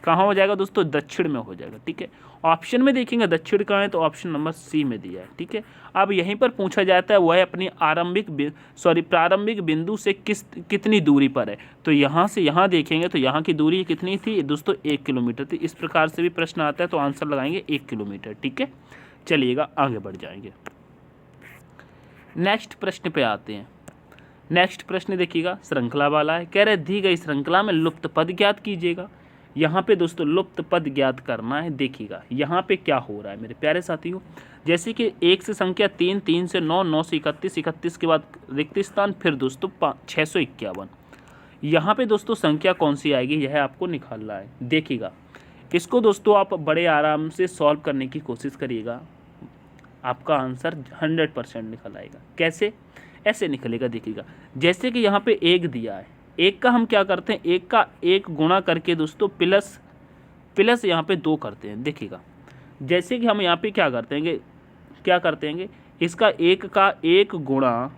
कहाँ हो जाएगा दोस्तों? दक्षिण में हो जाएगा, ठीक है। ऑप्शन में देखेंगे दक्षिण कहाँ है, तो ऑप्शन नंबर सी में दिया है, ठीक है। अब यहीं पर पूछा जाता है वह अपनी प्रारंभिक बिंदु से कितनी दूरी पर है। तो यहाँ से यहाँ देखेंगे तो यहाँ की दूरी कितनी थी दोस्तों? 1 किलोमीटर थी। इस प्रकार से भी प्रश्न आता है, तो आंसर लगाएंगे 1 किलोमीटर, ठीक है। चलिएगा आगे बढ़ जाएंगे। नेक्स्ट प्रश्न पे आते हैं। नेक्स्ट प्रश्न देखिएगा, श्रृंखला वाला है। कह रहे दी गई श्रृंखला में लुप्त पद ज्ञात कीजिएगा। यहाँ पे दोस्तों लुप्त पद ज्ञात करना है। देखिएगा यहाँ पे क्या हो रहा है मेरे प्यारे साथियों, जैसे कि 1 से संख्या 3, 3 से 9, 9 से 31, 31 के बाद रिक्त स्थान, फिर दोस्तों 651। यहाँ पे दोस्तों संख्या कौन सी आएगी, यह आपको निकालना है। देखिएगा इसको दोस्तों आप बड़े आराम से सॉल्व करने की कोशिश करिएगा, आपका आंसर 100% निकल आएगा। कैसे? ऐसे निकलेगा। देखिएगा जैसे कि यहाँ पे 1 दिया है, 1 का हम क्या करते हैं? 1 का 1 गुणा करके दोस्तों प्लस यहाँ पे 2 करते हैं। देखिएगा जैसे कि हम यहाँ पे क्या करते हैं, इसका 1 का 1 गुणा,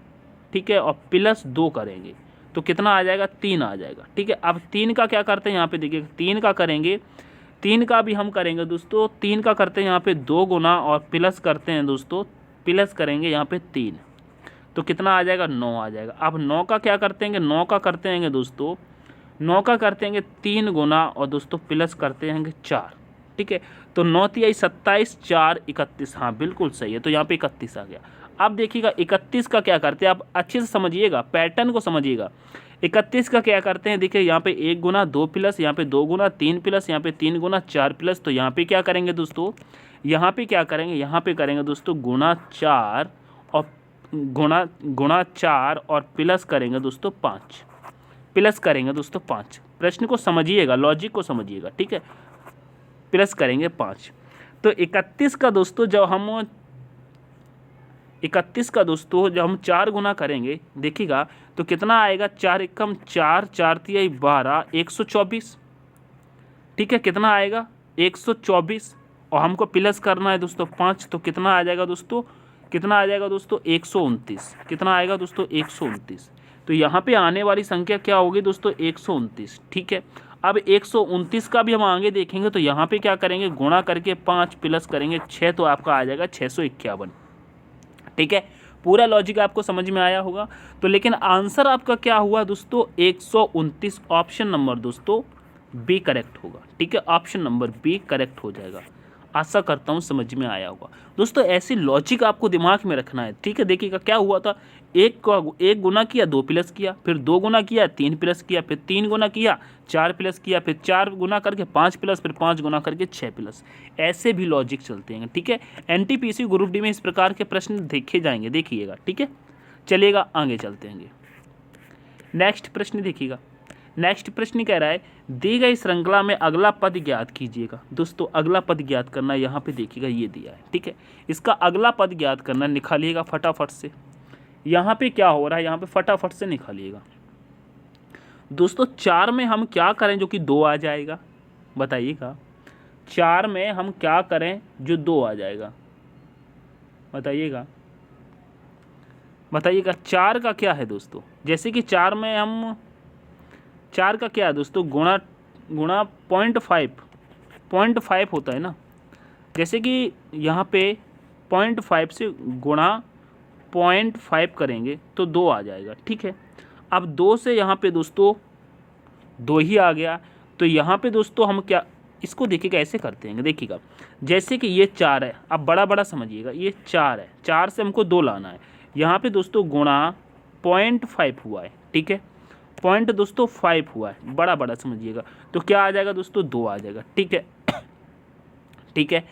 ठीक है, और प्लस 2 करेंगे तो कितना आ जाएगा? 3 आ जाएगा, ठीक है। अब 3 का क्या करते हैं यहाँ पे? देखिए 3 का करेंगे, 3 का भी हम करेंगे दोस्तों। 3 का करते हैं यहाँ पे 2 गुना और प्लस करते हैं दोस्तों, प्लस करेंगे यहाँ पे 3। तो कितना आ जाएगा, 9 आ जाएगा। अब 9 का क्या करते हैं, 9 का करते हैं दोस्तों, 9 का करते हैं 3 गुना और दोस्तों प्लस करते हैं 4, ठीक है। तो 9 तिहाई 27, 4 31, हाँ बिल्कुल सही है। तो यहाँ पे 31 आ गया। अब देखिएगा 31 का क्या करते हैं, आप अच्छे से समझिएगा, पैटर्न को समझिएगा। 31 का क्या करते हैं, देखिए यहाँ पे 1 गुना 2 प्लस, यहाँ पे 2 गुना 3 प्लस, यहाँ पे 3 गुना 4 प्लस। तो यहाँ पे क्या करेंगे दोस्तों, यहाँ पे क्या करेंगे, यहाँ पे करेंगे दोस्तों गुना 4 और गुणा 4 और प्लस करेंगे दोस्तों 5, प्लस करेंगे दोस्तों 5। प्रश्न को समझिएगा, लॉजिक को समझिएगा, ठीक है। प्लस करेंगे 5। तो 31 का दोस्तों जब हम 4 गुना करेंगे, देखिएगा तो कितना आएगा, 4 एकम 4, 4 तिहाई 12, 124, ठीक है। कितना आएगा 124 और हमको प्लस करना है दोस्तों 5, तो कितना आ जाएगा दोस्तों, कितना आ जाएगा दोस्तों 129। कितना आएगा दोस्तों 129। तो यहाँ पे आने वाली संख्या क्या होगी दोस्तों 129, ठीक है। अब 129 का भी हम आगे देखेंगे तो यहाँ पे क्या करेंगे, गुणा करके 5 प्लस करेंगे 6, तो आपका आ जाएगा 651, ठीक है। पूरा लॉजिक आपको समझ में आया होगा। तो लेकिन आंसर आपका क्या हुआ दोस्तों 129, ऑप्शन नंबर दोस्तों बी करेक्ट होगा, ठीक है। ऑप्शन नंबर बी करेक्ट हो जाएगा। आशा करता हूँ समझ में आया होगा दोस्तों। ऐसी लॉजिक आपको दिमाग में रखना है, ठीक है। देखिएगा क्या हुआ था, 1 गुना किया 2 प्लस किया, फिर 2 गुना किया 3 प्लस किया, फिर 3 गुना किया 4 प्लस किया, फिर 4 गुना करके 5 प्लस, फिर 5 गुना करके 6 प्लस। ऐसे भी लॉजिक चलते हैं, ठीक है। एनटीपीसी ग्रुप डी में इस प्रकार के प्रश्न देखे जाएंगे, देखिएगा, ठीक है। चलिएगा आगे चलते हैं। नेक्स्ट प्रश्न देखिएगा। नेक्स्ट प्रश्न कह रहा है, दी गई श्रृंखला में अगला पद ज्ञात कीजिएगा। दोस्तों अगला पद ज्ञात करना, यहाँ पे देखिएगा ये दिया है, ठीक है। इसका अगला पद ज्ञात करना, निकालिएगा फटाफट से। यहाँ पे क्या हो रहा है, यहाँ पे फटाफट से निकालिएगा दोस्तों। 4 में हम क्या करें जो कि 2 आ जाएगा, बताइएगा। 4 में हम क्या करें जो 2 आ जाएगा, बताइएगा, बताइएगा। 4 का क्या है दोस्तों, जैसे कि 4 में हम 4 का क्या है दोस्तों, गुणा 0.5 होता है ना। जैसे कि यहाँ पे 0.5 से गुणा 0.5 करेंगे तो 2 आ जाएगा, ठीक है। अब 2 से यहाँ पे दोस्तों 2 ही आ गया। तो यहाँ पे दोस्तों हम क्या, इसको देखिएगा ऐसे करते हैं, देखिएगा। जैसे कि ये 4 है, अब बड़ा समझिएगा, ये 4 है, 4 से हमको 2 लाना है। यहाँ पे दोस्तों गुणा 0.5 हुआ है, ठीक है। पॉइंट दोस्तों 5 हुआ है, बड़ा समझिएगा। तो क्या आ जाएगा दोस्तों 2 आ जाएगा, ठीक है, ठीक है।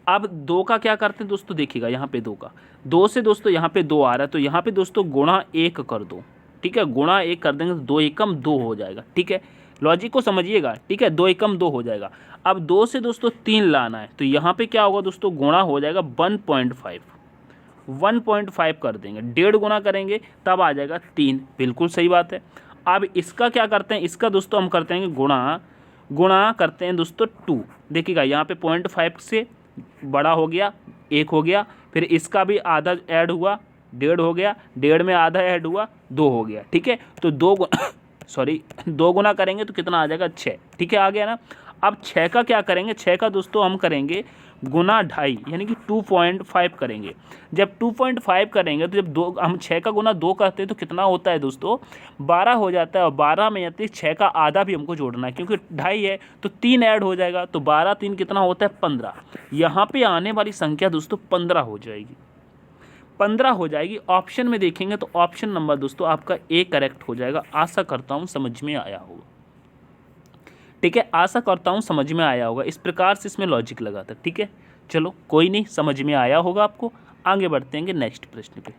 अब 2 का क्या करते हैं दोस्तों, देखिएगा यहाँ पे 2 का, 2 से दोस्तों यहाँ पे 2 आ रहा है, तो यहाँ पे दोस्तों गुणा 1 कर दो, ठीक है। गुणा 1 कर देंगे तो 2 एकम 2 हो जाएगा, ठीक है। लॉजिक को समझिएगा, ठीक है। 2 एकम 2 हो जाएगा। अब 2 से दोस्तों 3 लाना है, तो यहाँ पे क्या होगा दोस्तों, गुणा हो जाएगा 1.5 कर देंगे, 1.5 गुना करेंगे तब आ जाएगा 3, बिल्कुल सही बात है। अब इसका क्या करते हैं, इसका दोस्तों हम करते हैं गुणा करते हैं दोस्तों 2। देखिएगा यहाँ पे 0.5 से बड़ा हो गया 1 हो गया, फिर इसका भी आधा ऐड हुआ 1.5 हो गया, 1.5 में आधा ऐड हुआ 2 हो गया, ठीक है। तो 2 गुना करेंगे तो कितना आ जाएगा 6, ठीक है, आ गया ना। अब 6 का क्या करेंगे, 6 का दोस्तों हम करेंगे गुना 2.5 यानी कि 2.5 करेंगे। जब 2.5 करेंगे तो जब हम 6 का गुना 2 करते हैं तो कितना होता है दोस्तों 12 हो जाता है। और 12 में यदि 6 का आधा भी हमको जोड़ना है, क्योंकि 2.5 है तो 3 ऐड हो जाएगा, तो 12 3 कितना होता है 15। यहाँ पे आने वाली संख्या दोस्तों 15 हो जाएगी, 15 हो जाएगी। ऑप्शन में देखेंगे तो ऑप्शन नंबर दोस्तों आपका ए करेक्ट हो जाएगा। आशा करता हूँ समझ में आया होगा, ठीक है। आशा करता हूँ समझ में आया होगा। इस प्रकार से इसमें लॉजिक लगा था, ठीक है। चलो कोई नहीं, समझ में आया होगा आपको। आगे बढ़ते हैं नेक्स्ट प्रश्न पे।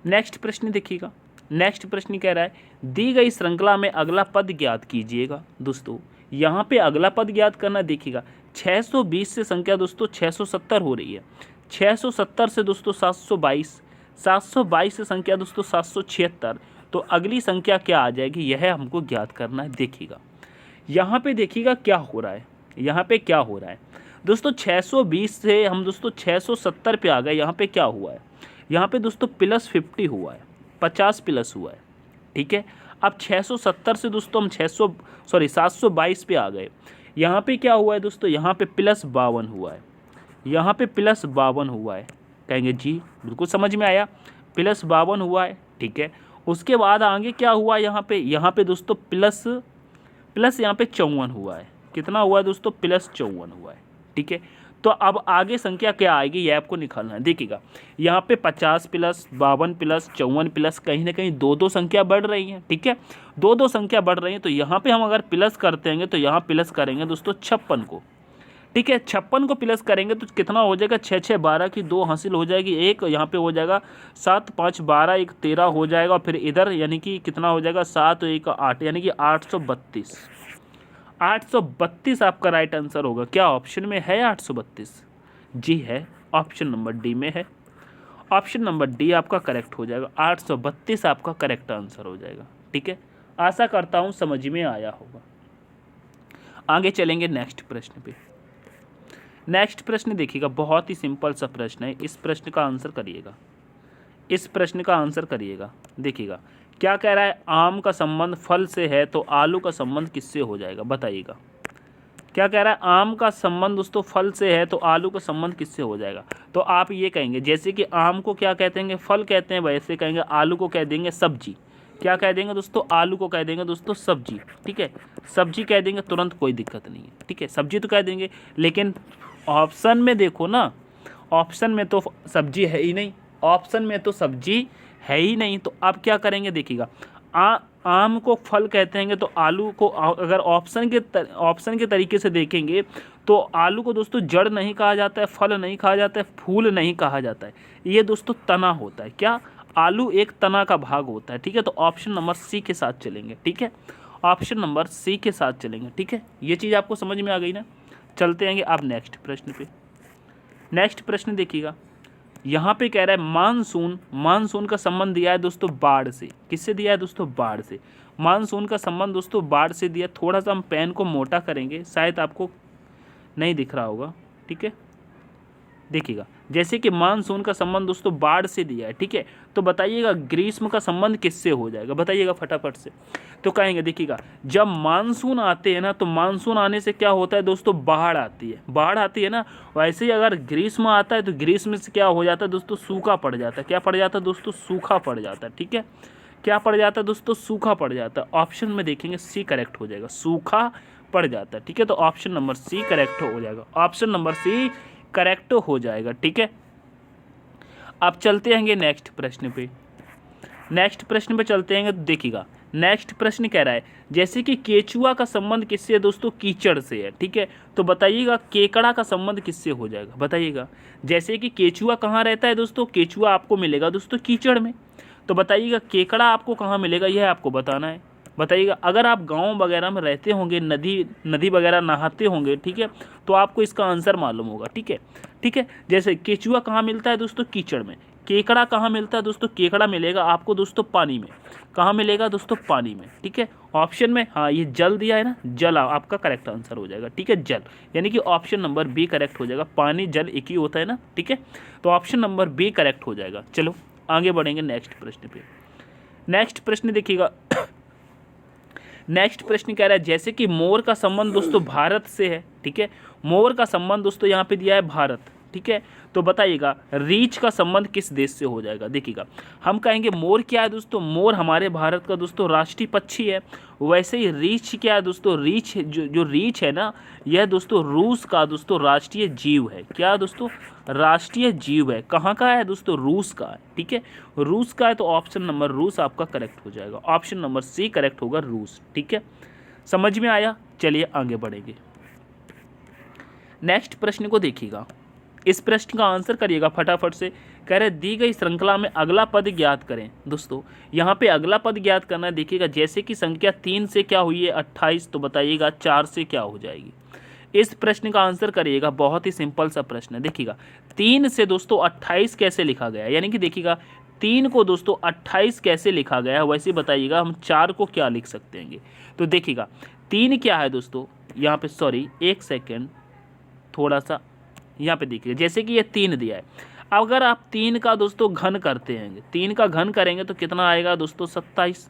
नेक्स्ट प्रश्न देखिएगा। नेक्स्ट प्रश्न कह रहा है, दी गई श्रृंखला में अगला पद ज्ञात कीजिएगा। दोस्तों यहाँ पे अगला पद ज्ञात करना, देखिएगा 620 से संख्या दोस्तों 670 हो रही है, 670 से दोस्तों 722, 722 से संख्या दोस्तों 776, तो अगली संख्या क्या आ जाएगी, यह हमको ज्ञात करना है। देखिएगा यहाँ पे, देखिएगा क्या हो रहा है, यहाँ पे क्या हो रहा है दोस्तों, 620 से हम दोस्तों 670 पे आ गए। यहाँ पे क्या हुआ है, यहाँ पे दोस्तों +50 हुआ है, 50 प्लस हुआ है, ठीक है। अब 670 से दोस्तों हम 722 पे आ गए। यहाँ पे क्या हुआ है दोस्तों, यहाँ पे +52 हुआ है, यहाँ पे +52 हुआ है। कहेंगे जी बिल्कुल समझ में आया, प्लस 52 हुआ है, ठीक है। उसके बाद आगे क्या हुआ यहाँ पे दोस्तों प्लस यहाँ पे 54 हुआ है। कितना हुआ है दोस्तों? प्लस 54 हुआ है, ठीक है। तो अब आगे संख्या क्या आएगी ये आपको निकालना है। देखिएगा यहाँ पे 50 प्लस 52 प्लस 54 प्लस कहीं ना कहीं दो संख्या बढ़ रही हैं, ठीक है। दो संख्या बढ़ रही हैं, तो यहाँ पे हम अगर प्लस करते हैं तो यहाँ प्लस करेंगे दोस्तों 56 को, ठीक है। 56 को प्लस करेंगे तो कितना हो जाएगा? 6 6 12 की 2 हासिल हो जाएगी, एक यहाँ पे हो जाएगा 7 5 12 एक 13 हो जाएगा। फिर इधर यानी कि कितना हो जाएगा? 7 1 8 यानी कि 832। 832 आपका राइट आंसर होगा। क्या ऑप्शन में है 832? जी है, ऑप्शन नंबर डी में है। ऑप्शन नंबर डी आपका करेक्ट हो जाएगा। 832 आपका करेक्ट आंसर हो जाएगा, ठीक है। आशा करता हूँ समझ में आया होगा। आगे चलेंगे नेक्स्ट प्रश्न पे। नेक्स्ट प्रश्न देखिएगा, बहुत ही सिंपल सा प्रश्न है। इस प्रश्न का आंसर करिएगा, इस प्रश्न का आंसर करिएगा। देखिएगा क्या कह रहा है? आम का संबंध फल से है तो आलू का संबंध किससे हो जाएगा? बताइएगा क्या कह रहा है? आम का संबंध दोस्तों फल से है तो आलू का संबंध किससे हो जाएगा? तो आप ये कहेंगे जैसे कि आम को क्या कहते हैं? फल कहते हैं, वैसे कहेंगे आलू को कह देंगे सब्जी। क्या कह देंगे दोस्तों? आलू को कह देंगे दोस्तों सब्जी, ठीक है। सब्जी कह देंगे, तुरंत कोई दिक्कत नहीं है, ठीक है। सब्जी तो कह देंगे, लेकिन ऑप्शन में देखो ना, ऑप्शन में तो सब्जी है ही नहीं, ऑप्शन में तो सब्जी है ही नहीं। तो आप क्या करेंगे? देखिएगा आम को फल कहते हैं तो आलू को अगर ऑप्शन के तरीके से देखेंगे तो आलू को दोस्तों जड़ नहीं कहा जाता है, फल नहीं कहा जाता है, फूल नहीं कहा जाता है, ये दोस्तों तना होता है। क्या? आलू एक तना का भाग होता है, ठीक है। तो ऑप्शन नंबर सी के साथ चलेंगे, ठीक है। ऑप्शन नंबर सी के साथ चलेंगे, ठीक है। ये चीज़ आपको समझ में आ गई ना? चलते हैं आप नेक्स्ट प्रश्न पे। नेक्स्ट प्रश्न देखिएगा, यहाँ पे कह रहा है मानसून का संबंध दिया है दोस्तों बाढ़ से। किससे दिया है दोस्तों? बाढ़ से। मानसून का संबंध दोस्तों बाढ़ से दिया। थोड़ा सा हम पेन को मोटा करेंगे, शायद आपको नहीं दिख रहा होगा, ठीक है। देखिएगा जैसे कि मानसून का संबंध दोस्तों बाढ़ से दिया है, ठीक है। तो बताइएगा ग्रीष्म का संबंध किससे हो जाएगा? बताइएगा फटाफट से। तो कहेंगे देखिएगा जब मानसून आते हैं ना, तो मानसून आने से क्या होता है दोस्तों? बाढ़ आती है, बाढ़ आती है ना। वैसे ही अगर ग्रीष्म आता है तो ग्रीष्म से क्या हो जाता है दोस्तों? सूखा पड़ जाता है। क्या पड़ जाता है दोस्तों? सूखा पड़ जाता है, ठीक है। क्या पड़ जाता है दोस्तों? सूखा पड़ जाता है। ऑप्शन में देखेंगे सी करेक्ट हो जाएगा, सूखा पड़ जाता है, ठीक है। तो ऑप्शन नंबर सी करेक्ट हो जाएगा, ऑप्शन नंबर सी करेक्ट हो जाएगा, ठीक है। अब चलते हैं नेक्स्ट प्रश्न पे। नेक्स्ट प्रश्न पे चलते हैं तो देखिएगा नेक्स्ट प्रश्न कह रहा है जैसे कि केचुआ का संबंध किससे है दोस्तों? कीचड़ से है, ठीक है। तो बताइएगा केकड़ा का संबंध किससे हो जाएगा? बताइएगा जैसे कि केचुआ कहाँ रहता है दोस्तों? केचुआ आपको मिलेगा दोस्तों कीचड़ में। तो बताइएगा केकड़ा आपको कहाँ मिलेगा, यह आपको बताना है। बताइएगा अगर आप गांव वगैरह में रहते होंगे, नदी वगैरह नहाते होंगे, ठीक है, तो आपको इसका आंसर मालूम होगा, ठीक है, ठीक है। जैसे केचुआ कहाँ मिलता है दोस्तों? कीचड़ में। केकड़ा कहाँ मिलता है दोस्तों? केकड़ा मिलेगा आपको दोस्तों पानी में। कहाँ मिलेगा दोस्तों? पानी में, ठीक है। ऑप्शन में हाँ ये जल दिया है ना, जल आपका करेक्ट आंसर हो जाएगा, ठीक है। जल यानी कि ऑप्शन नंबर बी करेक्ट हो जाएगा। पानी जल एक ही होता है ना, ठीक है। तो ऑप्शन नंबर बी करेक्ट हो जाएगा। चलो आगे बढ़ेंगे नेक्स्ट प्रश्न पे। नेक्स्ट प्रश्न देखिएगा नेक्स्ट प्रश्न कह रहा है जैसे कि मोर का संबंध दोस्तों भारत से है, ठीक है। मोर का संबंध दोस्तों यहाँ पे दिया है भारत, ठीक है। तो बताइएगा रीछ का संबंध किस देश से हो जाएगा? देखिएगा हम कहेंगे मोर क्या है दोस्तों? मोर हमारे भारत का दोस्तों राष्ट्रीय पक्षी है। वैसे ही रीछ क्या है दोस्तों? रीछ जो रीछ है ना, यह दोस्तों रूस का दोस्तों राष्ट्रीय जीव है। क्या दोस्तों? राष्ट्रीय जीव है। कहाँ का है दोस्तों? रूस का है, ठीक है। रूस का है तो ऑप्शन नंबर रूस आपका करेक्ट हो जाएगा। ऑप्शन नंबर सी करेक्ट होगा, रूस, ठीक है। समझ में आया? चलिए आगे बढ़ेंगे। नेक्स्ट प्रश्न को देखिएगा, इस प्रश्न का आंसर करिएगा फटाफट से। कह रहे दी गई श्रृंखला में अगला पद ज्ञात करें। दोस्तों यहाँ पे अगला पद ज्ञात करना है। देखिएगा जैसे कि संख्या 3 से क्या हुई है? 28। तो बताइएगा 4 से क्या हो जाएगी? इस प्रश्न का आंसर करिएगा। बहुत ही सिंपल सा प्रश्न है। देखिएगा 3 से दोस्तों 28 कैसे लिखा गया, यानी कि देखिएगा 3 को दोस्तों 28 कैसे लिखा गया है, वैसे बताइएगा हम 4 को क्या लिख सकते हैं। तो देखिएगा 3 क्या है दोस्तों यहाँ पे, सॉरी एक सेकेंड, थोड़ा सा यहाँ पे देखिए जैसे कि ये 3 दिया है। अगर आप 3 का दोस्तों घन करते हैं, 3 का घन करेंगे तो कितना आएगा दोस्तों? 27,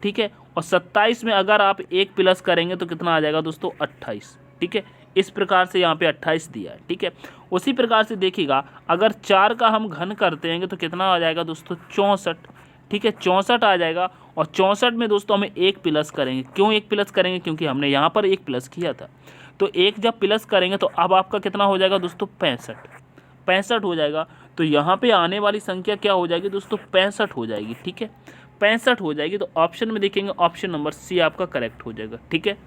ठीक है। और 27 में अगर आप 1 प्लस करेंगे तो कितना आ जाएगा दोस्तों? 28, ठीक है। इस प्रकार से यहाँ पे 28 दिया है, ठीक है। उसी प्रकार से देखिएगा अगर 4 का हम घन करते हैं तो कितना आ जाएगा दोस्तों 64, ठीक है। 64 आ जाएगा और 64 में दोस्तों हमें 1 प्लस करेंगे। क्यों 1 प्लस करेंगे? क्योंकि हमने यहाँ पर 1 प्लस किया था, तो 1 जब प्लस करेंगे तो अब आपका कितना हो जाएगा दोस्तों 65 हो जाएगा। तो यहाँ पे आने वाली संख्या क्या हो जाएगी दोस्तों 65 हो जाएगी, ठीक है। 65 हो जाएगी तो ऑप्शन में देखेंगे ऑप्शन नंबर सी आपका करेक्ट हो जाएगा, ठीक है।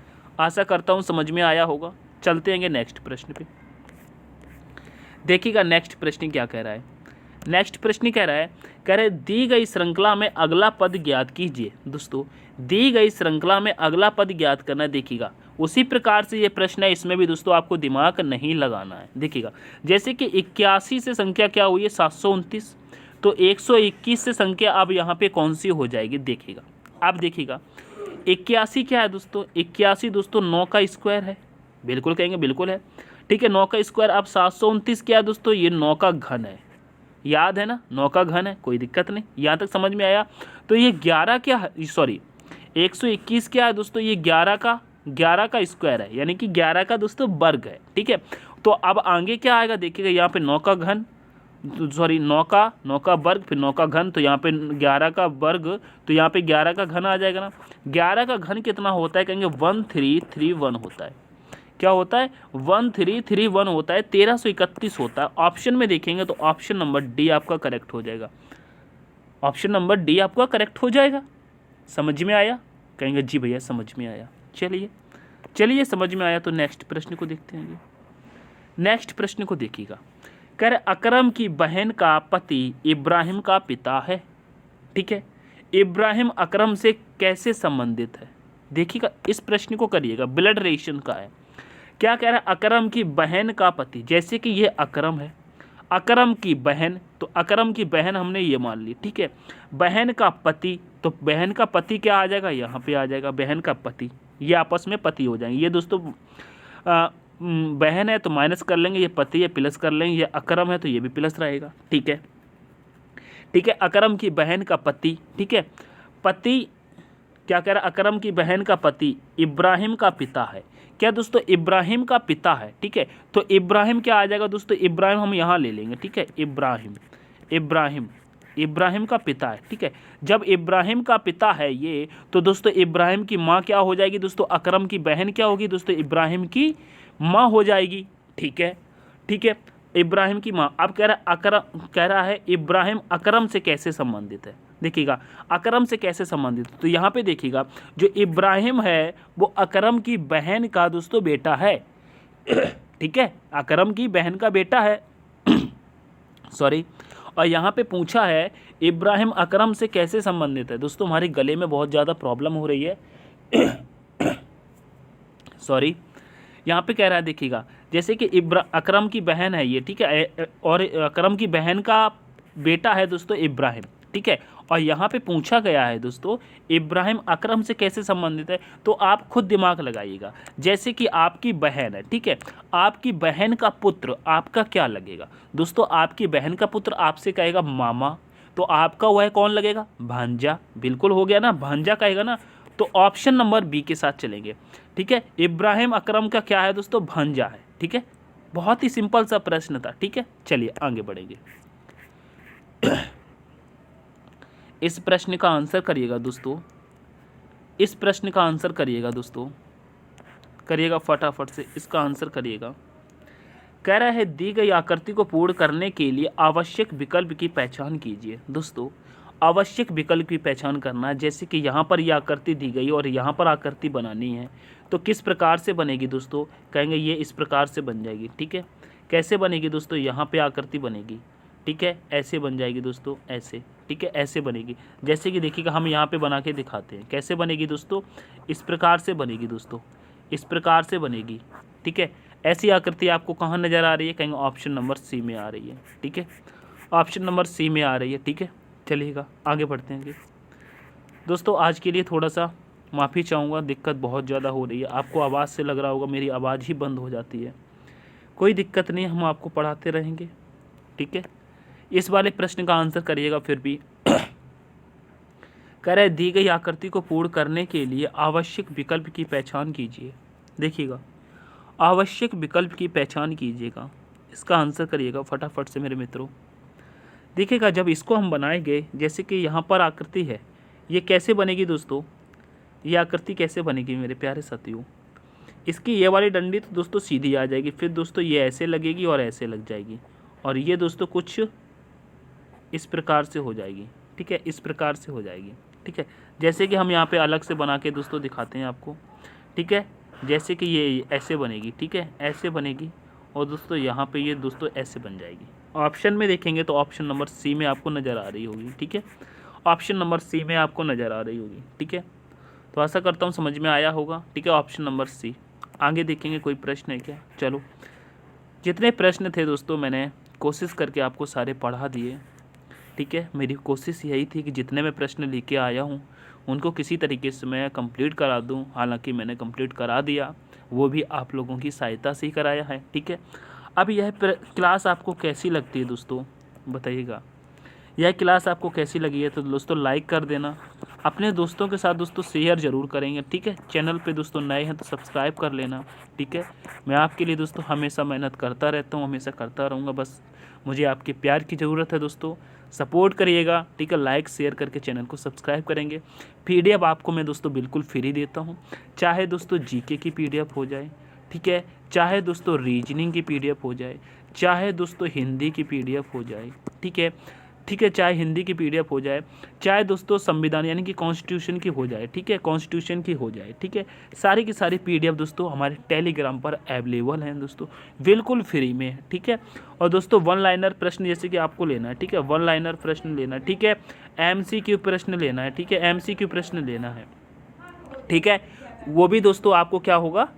आशा करता हूँ समझ में आया होगा। चलते हैं नेक्स्ट प्रश्न पे। देखिएगा नेक्स्ट प्रश्न क्या कह रहा है। नेक्स्ट प्रश्न कह रहा है दी गई श्रृंखला में अगला पद ज्ञात कीजिए। दोस्तों दी गई श्रृंखला में अगला पद ज्ञात करना, देखिएगा उसी प्रकार से ये प्रश्न है, इसमें भी दोस्तों आपको दिमाग नहीं लगाना है। देखिएगा जैसे कि 81 से संख्या क्या हुई है 729, तो 121 से संख्या अब यहाँ पे कौन सी हो जाएगी? देखिएगा अब देखिएगा 81 क्या है दोस्तों, 81 दोस्तों 9 का स्क्वायर है, बिल्कुल कहेंगे बिल्कुल है, ठीक है 9 का स्क्वायर। अब 729 क्या है दोस्तों, ये 9 का घन है, याद है ना 9 का घन है, कोई दिक्कत नहीं, यहाँ तक समझ में आया। तो ये 11 क्या है, सॉरी 121 क्या है दोस्तों, ये 11 का स्क्वायर है, यानी कि 11 का दोस्तों वर्ग है, ठीक है। तो अब आगे क्या आएगा देखिएगा, यहाँ पे 9 का घन, सॉरी 9 का वर्ग, फिर 9 का घन, तो यहाँ पे 11 का वर्ग, तो यहाँ पे 11 का घन आ जाएगा ना। 11 का घन कितना होता है, कहेंगे 1331 होता है। क्या होता है 1331 होता है, 1331 होता है। ऑप्शन में देखेंगे तो ऑप्शन नंबर डी आपका करेक्ट हो जाएगा, ऑप्शन नंबर डी आपका करेक्ट हो जाएगा। समझ में आया? कहेंगे जी भैया समझ में आया। चलिए समझ में आया तो नेक्स्ट प्रश्न को देखते हैं। नेक्स्ट प्रश्न को देखिएगा, कह रहे अकरम की बहन का पति इब्राहिम का पिता है, ठीक है। इब्राहिम अकरम से कैसे संबंधित है? देखिएगा इस प्रश्न को करिएगा, ब्लड रिलेशन का है। क्या कह रहा है, अकरम की बहन का पति, जैसे कि ये अकरम है, अकरम की बहन, तो अकरम की बहन हमने ये मान ली, ठीक है। बहन का पति, तो बहन का पति क्या आ जाएगा, यहाँ पे आ जाएगा बहन का पति, ये आपस में पति हो जाएंगे। ये दोस्तों बहन है तो माइनस कर लेंगे, ये पति है प्लस कर लेंगे, ये अकरम है तो ये भी प्लस रहेगा, ठीक है। ठीक है, अकरम की बहन का पति, ठीक है। पति क्या कह रहा है, अकरम की बहन का पति इब्राहिम का पिता है। क्या दोस्तों, इब्राहिम का पिता है, ठीक है। तो इब्राहिम क्या आ जाएगा दोस्तों, इब्राहिम हम यहाँ ले लेंगे, ठीक है। इब्राहिम का पिता है, ठीक है। जब इब्राहिम का पिता है ये, तो दोस्तों इब्राहिम की माँ क्या हो जाएगी दोस्तों, अकरम की बहन क्या होगी दोस्तों, इब्राहिम की माँ हो जाएगी, ठीक है। ठीक है, इब्राहिम की माँ। अब कह रहा है इब्राहिम अकरम से कैसे संबंधित है। देखिएगा अकरम से कैसे संबंधित, तो यहाँ पे देखिएगा जो इब्राहिम है वो अकरम की बहन का दोस्तों बेटा है, ठीक है, अकरम की बहन का बेटा है सॉरी। और यहाँ पे पूछा है इब्राहिम अकरम से कैसे संबंधित है। दोस्तों हमारे गले में बहुत ज़्यादा प्रॉब्लम हो रही है सॉरी। यहाँ पे कह रहा है देखिएगा जैसे कि अकरम की बहन है ये, ठीक है, और अकरम की बहन का बेटा है दोस्तों इब्राहिम, ठीक है। और यहाँ पे पूछा गया है दोस्तों इब्राहिम अकरम से कैसे संबंधित है, तो आप खुद दिमाग लगाइएगा। जैसे कि आपकी बहन है, ठीक है, आपकी बहन का पुत्र आपका क्या लगेगा दोस्तों, आपकी बहन का पुत्र आपसे कहेगा मामा, तो आपका वह कौन लगेगा, भांजा, बिल्कुल हो गया ना, भांजा कहेगा ना। तो ऑप्शन नंबर बी के साथ चलेंगे, ठीक है। इब्राहिम अकरम का क्या है दोस्तों, भांजा है, ठीक है। बहुत ही सिंपल सा प्रश्न था, ठीक है। चलिए आगे बढ़ेंगे। इस प्रश्न का आंसर करिएगा दोस्तों, इस प्रश्न का आंसर करिएगा दोस्तों, करिएगा फटाफट से इसका आंसर करिएगा। कह रहा है दी गई आकृति को पूर्ण करने के लिए आवश्यक विकल्प की पहचान कीजिए। दोस्तों आवश्यक विकल्प की पहचान करना, जैसे कि यहाँ पर यह आकृति दी गई और यहाँ पर आकृति बनानी है, तो किस प्रकार से बनेगी दोस्तों, कहेंगे ये इस प्रकार से बन जाएगी, ठीक है। कैसे बनेगी दोस्तों, यहाँ पे आकृति बनेगी, ठीक है, ऐसे बन जाएगी दोस्तों, ऐसे, ठीक है, ऐसे बनेगी। जैसे कि देखिएगा हम यहाँ पे बना के दिखाते हैं कैसे बनेगी दोस्तों, इस प्रकार से बनेगी दोस्तों, इस प्रकार से बनेगी, ठीक है। ऐसी आकृति आपको कहाँ नज़र आ रही है, कहेंगे ऑप्शन नंबर सी में आ रही है, ठीक है, ऑप्शन नंबर सी में आ रही है, ठीक है। चलिएगा आगे बढ़ते हैं दोस्तों। आज के लिए थोड़ा सा माफ़ी चाहूँगा, दिक्कत बहुत ज़्यादा हो रही है, आपको आवाज़ से लग रहा होगा मेरी आवाज़ ही बंद हो जाती है, कोई दिक्कत नहीं, हम आपको पढ़ाते रहेंगे, ठीक है। इस वाले प्रश्न का आंसर करिएगा फिर भी। कह रहे दी गई आकृति को पूर्ण करने के लिए आवश्यक विकल्प की पहचान कीजिए। देखिएगा आवश्यक विकल्प की पहचान कीजिएगा। इसका आंसर करिएगा फटाफट से मेरे मित्रों। देखिएगा जब इसको हम बनाएंगे, जैसे कि यहाँ पर आकृति है, ये कैसे बनेगी दोस्तों, ये आकृति कैसे बनेगी मेरे प्यारे साथियों। इसकी ये वाली डंडी तो दोस्तों सीधी आ जाएगी, फिर दोस्तों ये ऐसे लगेगी और ऐसे लग जाएगी, और ये दोस्तों कुछ इस प्रकार से हो जाएगी। ठीक है, इस प्रकार से हो जाएगी। ठीक है, जैसे कि हम यहाँ पे अलग से बना के दोस्तों दिखाते हैं आपको। ठीक है, जैसे कि ये ऐसे बनेगी। ठीक है, ऐसे बनेगी, और दोस्तों यहाँ पे ये दोस्तों ऐसे बन जाएगी। ऑप्शन में देखेंगे तो ऑप्शन नंबर सी में आपको नज़र आ रही होगी। ठीक है, ऑप्शन नंबर सी में आपको नज़र आ रही होगी। ठीक है, तो आशा करता हूँ समझ में आया होगा। ठीक है, ऑप्शन नंबर सी। आगे देखेंगे कोई प्रश्न है क्या। चलो, जितने प्रश्न थे दोस्तों मैंने कोशिश करके आपको सारे पढ़ा दिए। ठीक है, मेरी कोशिश यही थी कि जितने मैं प्रश्न लेके आया हूँ उनको किसी तरीके से मैं कंप्लीट करा दूँ। हालांकि मैंने कंप्लीट करा दिया, वो भी आप लोगों की सहायता से ही कराया है। ठीक है, अब यह क्लास आपको कैसी लगती है दोस्तों, बताइएगा। यह क्लास आपको कैसी लगी है तो दोस्तों लाइक कर देना, अपने दोस्तों के साथ दोस्तों शेयर ज़रूर करेंगे। ठीक है, चैनल पे दोस्तों नए हैं तो सब्सक्राइब कर लेना। ठीक है, मैं आपके लिए दोस्तों हमेशा मेहनत करता रहता हूँ, हमेशा करता रहूँगा। बस मुझे आपके प्यार की ज़रूरत है दोस्तों, सपोर्ट करिएगा। ठीक है, लाइक शेयर करके चैनल को सब्सक्राइब करेंगे। PDF आपको मैं दोस्तों बिल्कुल फ्री देता हूँ, चाहे दोस्तों GK की PDF हो जाए, ठीक है, चाहे दोस्तों रीजनिंग की PDF हो जाए, चाहे दोस्तों हिंदी की PDF हो जाए। ठीक है, ठीक है, चाहे हिंदी की PDF हो जाए, चाहे दोस्तों संविधान यानी कि कॉन्स्टिट्यूशन की हो जाए। ठीक है, कॉन्स्टिट्यूशन की हो जाए। ठीक है, सारी की सारी PDF दोस्तों हमारे टेलीग्राम पर अवेलेबल हैं दोस्तों, बिल्कुल फ्री में है। ठीक है, और दोस्तों वन लाइनर प्रश्न जैसे कि आपको लेना है। ठीक है, वन लाइनर प्रश्न लेना है। ठीक है, MCQ प्रश्न लेना है। ठीक है, MCQ प्रश्न लेना है। ठीक है, वो भी दोस्तों आपको क्या होगा,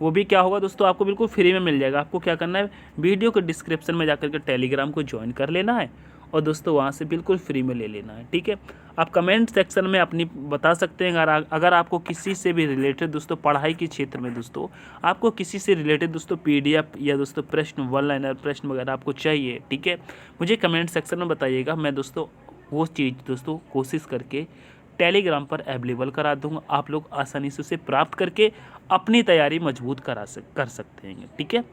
वो भी क्या होगा दोस्तों, आपको बिल्कुल फ्री में मिल जाएगा। आपको क्या करना है, वीडियो के डिस्क्रिप्शन में जाकर के टेलीग्राम को ज्वाइन कर लेना है, और दोस्तों वहाँ से बिल्कुल फ्री में ले लेना है। ठीक है, आप कमेंट सेक्शन में अपनी बता सकते हैं। अगर आपको किसी से भी रिलेटेड दोस्तों पढ़ाई के क्षेत्र में दोस्तों आपको किसी से रिलेटेड दोस्तों PDF या दोस्तों प्रश्न, वन लाइनर प्रश्न वगैरह आपको चाहिए, ठीक है, मुझे कमेंट सेक्शन में बताइएगा। मैं दोस्तों वो चीज़ दोस्तों कोशिश करके टेलीग्राम पर अवेलेबल करा दूंगा। आप लोग आसानी से उसे प्राप्त करके अपनी तैयारी मजबूत कर सकते हैं। ठीक है,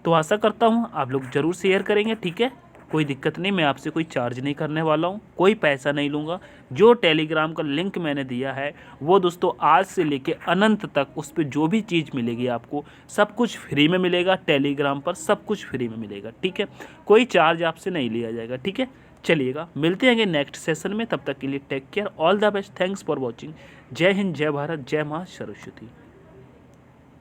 तो आशा करता हूँ आप लोग ज़रूर शेयर करेंगे। ठीक है, कोई दिक्कत नहीं, मैं आपसे कोई चार्ज नहीं करने वाला हूँ, कोई पैसा नहीं लूँगा। जो टेलीग्राम का लिंक मैंने दिया है वो दोस्तों आज से लेके अनंत तक उस पर जो भी चीज़ मिलेगी आपको सब कुछ फ्री में मिलेगा। टेलीग्राम पर सब कुछ फ्री में मिलेगा। ठीक है, कोई चार्ज आपसे नहीं लिया जाएगा। ठीक है, चलिएगा मिलते हैं नेक्स्ट सेशन में, तब तक के लिए take care, all the best, thanks for watching. जय हिंद, जय भारत, जय माँ सरस्वती।